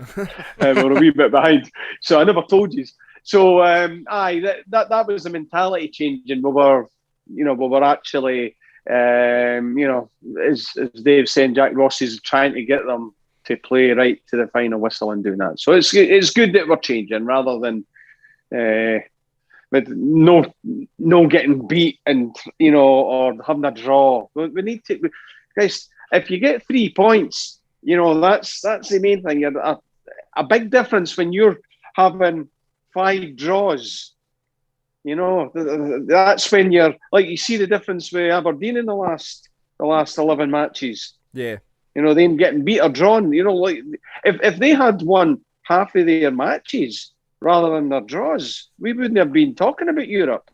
We're a wee bit behind, so I never told you. So that was the mentality change, and we were actually, as Dave said, Jack Ross is trying to get them to play right to the final whistle and doing that. So it's good that we're changing rather than with no getting beat and or having a draw. We need to, guys. If you get 3 points, that's the main thing. A big difference when you're having 5 draws. That's when you're like, you see the difference with Aberdeen in the last 11 matches. Yeah. Them getting beat or drawn. Like if they had won half of their matches rather than their draws, we wouldn't have been talking about Europe.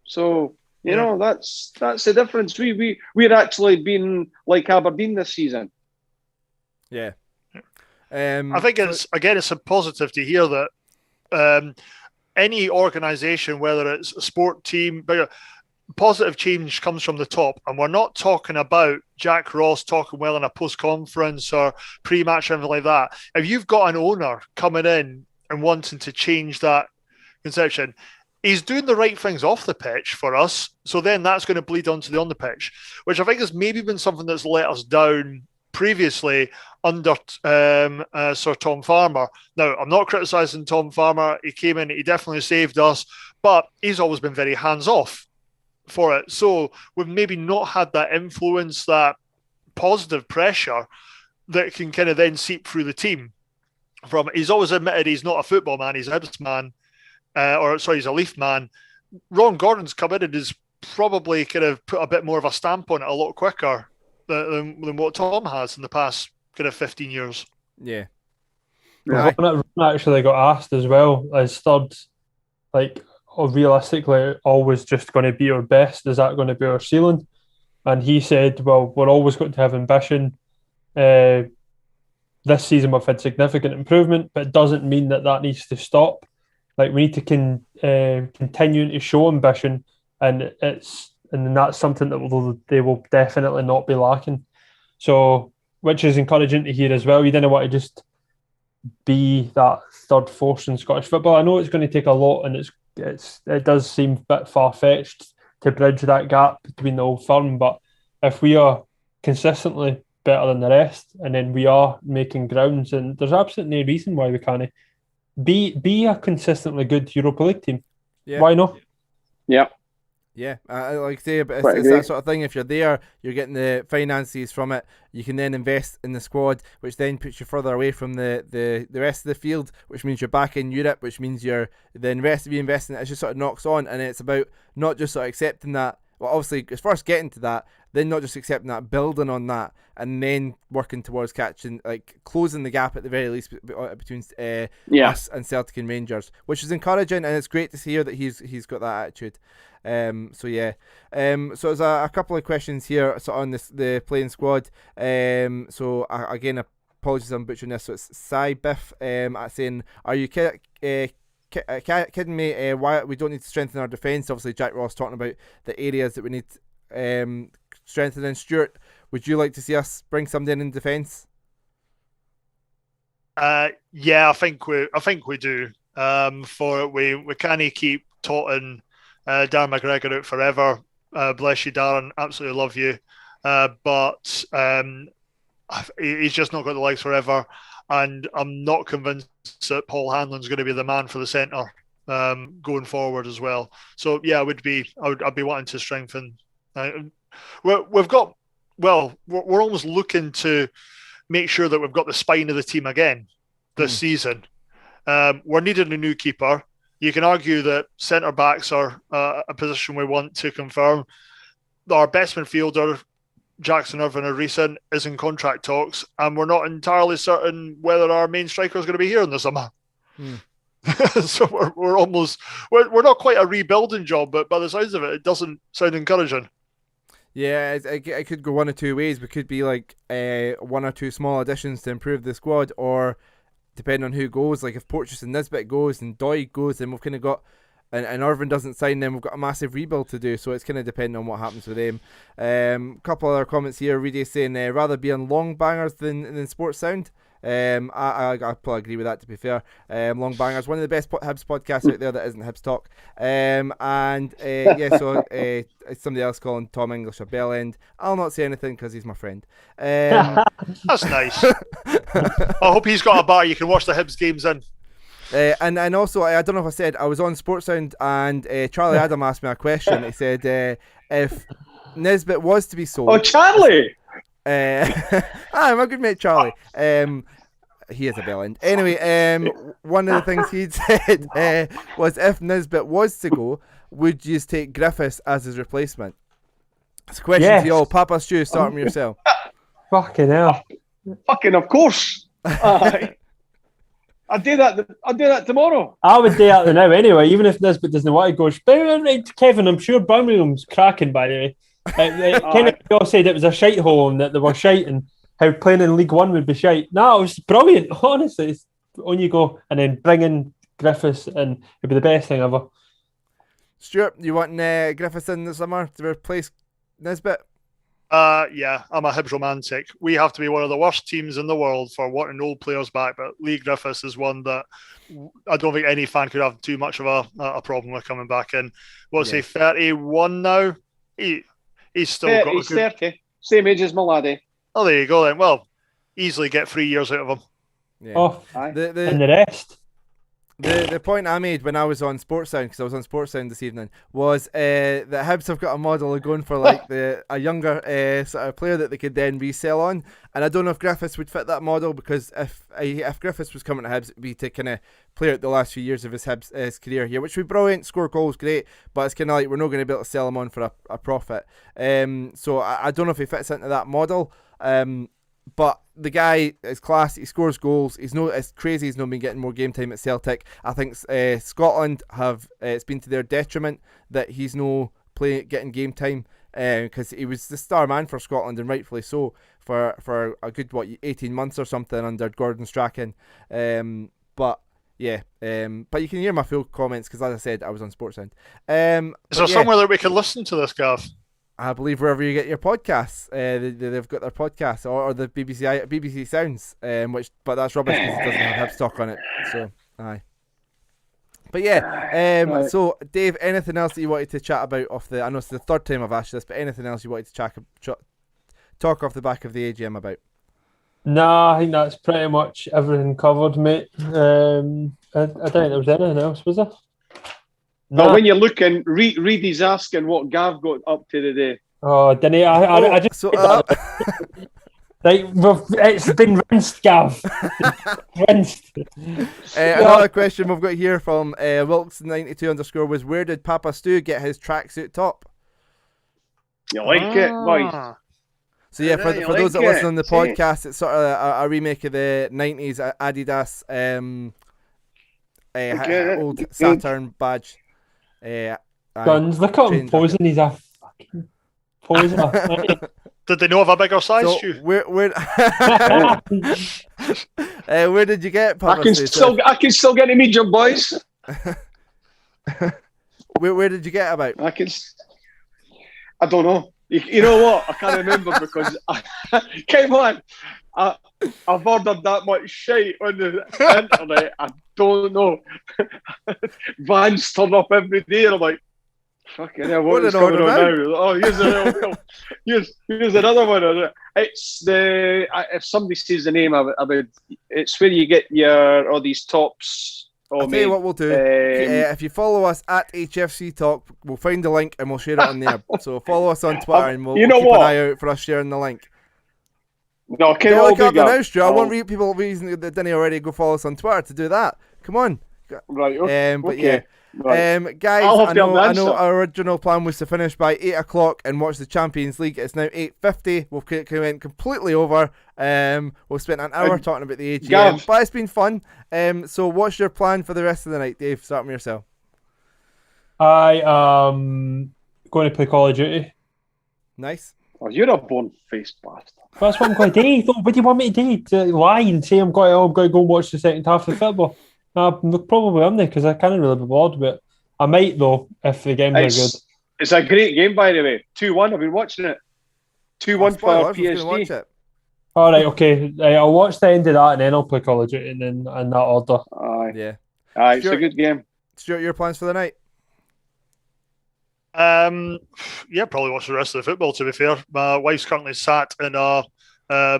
So that's the difference. We're actually been like Aberdeen this season. Yeah. I think it's a positive to hear that any organisation, whether it's a sport team, positive change comes from the top, and we're not talking about Jack Ross talking well in a post-conference or pre-match or anything like that. If you've got an owner coming in and wanting to change that conception, he's doing the right things off the pitch for us. So then that's going to bleed onto the on the pitch, which I think has maybe been something that's let us down previously under Sir Tom Farmer. Now, I'm not criticising Tom Farmer. He came in, he definitely saved us, but he's always been very hands-off for it. So we've maybe not had that influence, that positive pressure that can kind of then seep through the team. He's always admitted he's not a football man, he's a Hibs man, he's a Leaf man. Ron Gordon's come in and has probably kind of put a bit more of a stamp on it a lot quicker than what Tom has in the past kind of 15 years. Yeah. Ron actually got asked as well as third, like, realistically, always just going to be our best? Is that going to be our ceiling? And he said, well, we're always going to have ambition. This season we've had significant improvement, but it doesn't mean that needs to stop. Like, we need to continue to show ambition, and that's something that they will definitely not be lacking. So, which is encouraging to hear as well. You didn't want to just be that third force in Scottish football. I know it's going to take a lot, and it does seem a bit far-fetched to bridge that gap between the old firm, but if we are consistently better than the rest, and then we are making grounds, and there's absolutely no reason why we can't be a consistently good Europa League team. Yeah. Why not? Yeah. Yeah, I like I say, but it's that sort of thing. If you're there, you're getting the finances from it. You can then invest in the squad, which then puts you further away from the rest of the field, which means you're back in Europe, which means the rest of you investing it just sort of knocks on. And it's about not just sort of accepting that. Well, obviously, it's first getting to that, then not just accepting that, building on that, and then working towards closing the gap at the very least between us and Celtic and Rangers, which is encouraging, and it's great to hear that he's got that attitude. So there's a couple of questions here on the playing squad. So again, apologies I'm butchering this. So it's Cy Biff saying, are you kidding me? Why we don't need to strengthen our defence? Obviously, Jack Ross talking about the areas that we need strengthening. Stuart, would you like to see us bring somebody in defence? Yeah, I think we do. We can't keep taunting Darren McGregor out forever. Bless you, Darren. Absolutely love you. But he's just not got the legs forever. And I'm not convinced that Paul Hanlon's going to be the man for the centre going forward as well. So yeah, I'd be wanting to strengthen. We're almost looking to make sure that we've got the spine of the team again this season. We're needing a new keeper. You can argue that centre backs are a position we want to confirm. Our best midfielder, Jackson Irvine, is in contract talks, and we're not entirely certain whether our main striker is going to be here in the summer. So we're not quite a rebuilding job, but by the sounds of it, it doesn't sound encouraging. Yeah, it could go one of two ways. We could be like one or two small additions to improve the squad, or depending on who goes, like if Porteous and Nisbet goes and Doig goes, then we've kind of got, and Irvine doesn't sign, then we've got a massive rebuild to do. So it's kind of depending on what happens with them. Couple other comments here. Reedy saying rather be on long bangers than sports sound. I probably agree with that, to be fair. Long bangers, one of the best Hibs podcasts out there that isn't Hibs Talk. So somebody else calling Tom English a bell end. I'll not say anything because he's my friend. That's nice. I hope he's got a bar you can watch the Hibs games in. And also, I don't know if I said, I was on Sports Sound and Charlie Adam asked me a question. He said, if Nisbet was to be sold... Oh, Charlie! I'm a good mate, Charlie. He is a bell end. Anyway, one of the things he'd said was if Nisbet was to go, would you take Griffiths as his replacement? It's a question to you all. Papa Stu, starting with yourself. Fucking hell. Fucking of course. I'll do that tomorrow. I would do that now anyway, even if Nisbet doesn't want to go. Kevin, I'm sure Birmingham's cracking, by the way. Kenneth all said it was a shite hole and that they were shite and how playing in League One would be shite. No, it was brilliant, honestly. It's on you go, and then bring in Griffiths and it'd be the best thing ever. Stuart, you want Griffiths in the summer to replace Nisbet? Yeah, I'm a Hibs romantic. We have to be one of the worst teams in the world for wanting old players back, but Lee Griffiths is one that I don't think any fan could have too much of a problem with coming back in. What's he, 31 now? He's still got. He's 30, same age as my laddie. Oh, there you go then. Well, easily get 3 years out of him. Yeah. Oh, and the rest. The point I made when I was on Sportsound, because I was on Sportsound this evening, was that Hibs have got a model of going for like a younger sort of player that they could then resell on, and I don't know if Griffiths would fit that model, because if Griffiths was coming to Hibs, it'd be to kind of play out the last few years of his career here, which would be brilliant, score goals, great, but it's kind of like we're not going to be able to sell him on for a profit. So I don't know if he fits into that model. But the guy is class. He scores goals. He's no. It's crazy. He's not been getting more game time at Celtic. I think Scotland have. It's been to their detriment that he's no getting game time, because he was the star man for Scotland, and rightfully so, for a good 18 months or something under Gordon Strachan. But you can hear my full comments, because as I said, I was on Sportsound. Is there somewhere that we can listen to this, Gav? I believe wherever you get your podcasts, they've got their podcasts, or the BBC Sounds, but that's rubbish because it doesn't have Hibs talk on it. So, aye. But yeah, right. So Dave, anything else that you wanted to chat about I know it's the third time I've asked you this, but anything else you wanted to talk off the back of the AGM about? Nah, I think that's pretty much everything covered, mate. I don't think there was anything else, was there? No. But when you're looking, Reed is asking what Gav got up to today. Oh, didn't he? I just... So, like, it's been rinsed, Gav. Rinsed. Another question we've got here from Wilkes92_ was, where did Papa Stu get his tracksuit top? You like it, boys? So yeah, for those that listen on the podcast, it's sort of a remake of the 90s Adidas old Saturn badge. Guns, look at him posing. He's a fucking poser. Did they know of a bigger size? So where did you get it? I can still get a medium, boys. Where did you get it about? I don't know. You know what? I can't remember because come on. I've ordered that much shit on the internet. I don't know. Vans turn up every day, and I'm like, fucking hell, what is going on now? Oh, here's another one. It's if somebody sees the name of it, it's where you get all these tops. I'll tell you what we'll do. If you follow us at HFC Talk, we'll find the link and we'll share it on there. So follow us on Twitter and we'll keep an eye out for us sharing the link. No, okay, I want people reason that didn't already go follow us on Twitter to do that. Come on. Right. Okay. But yeah. Right. Guys, I know our original plan was to finish by 8 o'clock and watch the Champions League. It's now 8:50. We've went completely over. We've spent an hour talking about the AGM, but it's been fun. So what's your plan for the rest of the night, Dave? Start with yourself. I am going to play Call of Duty. Nice. Oh, you're a bone-faced bastard. That's what I'm going to do. What do you want me to do? To lie and say I'm going to go watch the second half of the football? Probably am there because I can't really be bored, but I might though if the games are good. It's a great game, by the way. 2-1. I've been watching it. 2-1 for PSG. All right, okay. I'll watch the end of that and then I'll play Call of Duty and then in that order. Yeah. It's a good game. Stuart, your plans for the night? Yeah, probably watch the rest of the football. To be fair, my wife's currently sat in a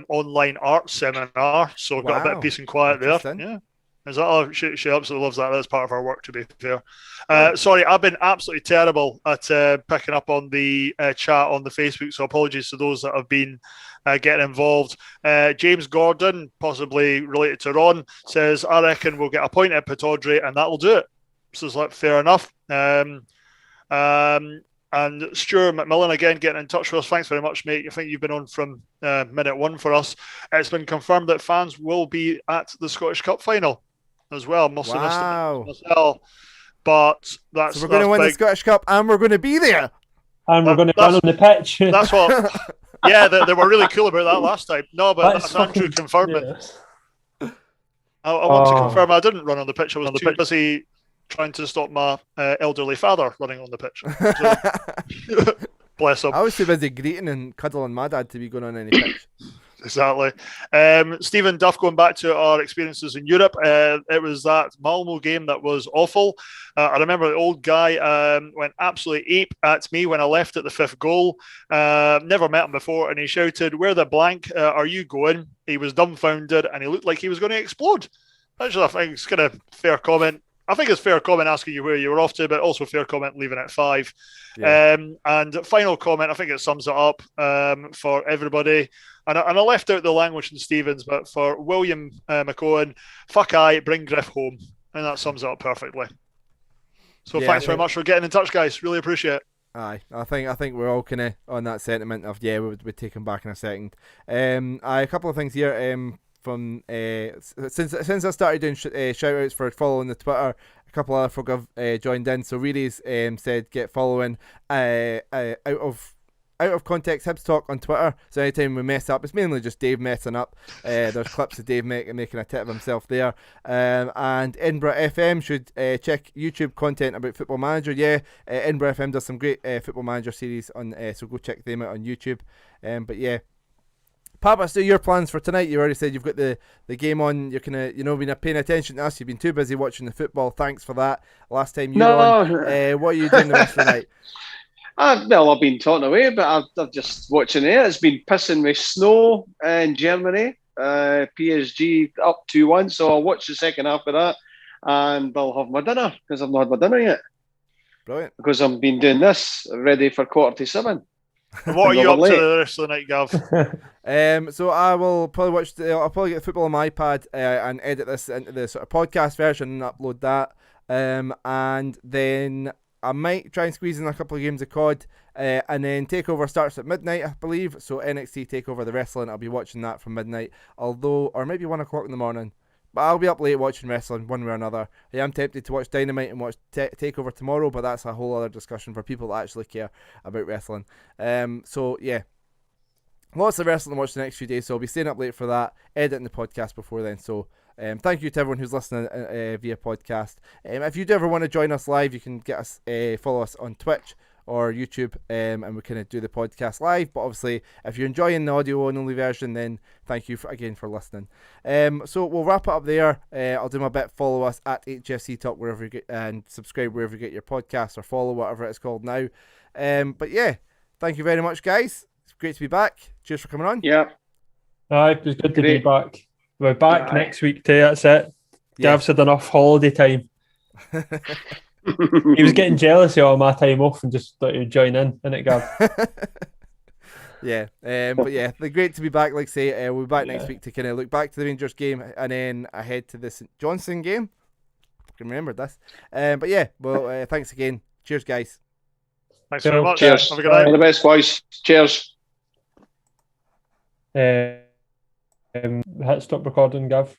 online art seminar, so I've got a bit of peace and quiet there. Yeah. Is that she absolutely loves that. That's part of her work, to be fair. Sorry, I've been absolutely terrible at picking up on the chat on the Facebook, so apologies to those that have been getting involved. James Gordon, possibly related to Ron, says, I reckon we'll get a point at Pittodrie and that will do it. So it's like, fair enough. And Stuart McMillan, again, getting in touch with us. Thanks very much, mate. I think you've been on from minute one for us. It's been confirmed that fans will be at the Scottish Cup final as well. Must have missed it myself. But that's so we're going to win the Scottish Cup and we're going to be there. And we're going to run on the pitch. That's what. Yeah, they were really cool about that last time. No, but that's Andrew confirmed it. I want to confirm I didn't run on the pitch. I was too busy trying to stop my elderly father running on the pitch. So, bless him. I was too busy greeting and cuddling my dad to be going on any pitch. Exactly. Stephen Duff, going back to our experiences in Europe, it was that Malmo game that was awful. I remember the old guy went absolutely ape at me when I left at the 5th goal. Never met him before, and he shouted, "Where the blank are you going?" He was dumbfounded, and he looked like he was going to explode. Actually, I think it's kind of fair comment. I think it's fair comment asking you where you were off to, but also fair comment leaving at 5. Yeah. And final comment, I think it sums it up for everybody. And I left out the language in Stevens, but for William McCohen, fuck aye, bring Griff home. And that sums it up perfectly. So thanks very much for getting in touch, guys. Really appreciate it. Aye, I think we're all kind of on that sentiment of, we'll take him back in a second. A couple of things here. From since I started doing shout outs for following the Twitter, a couple of other folk have joined in. So Reedy's said get following out of context Hibs Talk on Twitter. So anytime we mess up, it's mainly just Dave messing up. There's clips of Dave making a tit of himself there. And Edinburgh FM should check YouTube content about Football Manager. Edinburgh FM does some great Football Manager series on, so go check them out on YouTube. But yeah. Papa, so your plans for tonight? You already said you've got the game on. You're kind of, been paying attention to us. You've been too busy watching the football. Thanks for that. Last time you were on. What are you doing the rest of the night? I've been talking away, but I'm just watching it. It's been pissing with snow in Germany. PSG up 2-1, so I'll watch the second half of that, and I'll have my dinner because I've not had my dinner yet. Brilliant. Because I've been doing this ready for 6:45. What are you up to the rest of the night, Gav? So I will probably I'll probably get the football on my iPad and edit this into the sort of podcast version and upload that. And then I might try and squeeze in a couple of games of COD. And then Takeover starts at midnight, I believe. So NXT Takeover, the wrestling, I'll be watching that from midnight. Or maybe 1 o'clock in the morning. But I'll be up late watching wrestling one way or another. I am tempted to watch Dynamite and watch Takeover tomorrow, but that's a whole other discussion for people that actually care about wrestling. So yeah, lots of wrestling to watch the next few days, so I'll be staying up late for that, editing the podcast before then. So thank you to everyone who's listening via podcast. If you do ever want to join us live, you can get us follow us on Twitch or YouTube, and we kind of do the podcast live. But obviously, if you're enjoying the audio only version, then thank you again for listening. So we'll wrap it up there. I'll do my bit. Follow us at HFC Talk wherever you get, and subscribe wherever you get your podcasts, or follow whatever it's called now. But yeah, thank you very much, guys. It's great to be back. Cheers for coming on. Yeah. It was good to be back. We're back next week too. That's it. Gav's had enough holiday time. He was getting jealous of all my time off and just thought he would join in, innit, Gav? Yeah, but yeah, they're great to be back. Like I say, we'll be back next week to kind of look back to the Rangers game and then ahead to the St Johnstone game. I can remember this. But yeah, well, thanks again. Cheers, guys. Thanks very much. Cheers. Have a good night. All the best, boys. Cheers. Hit stop recording, Gav.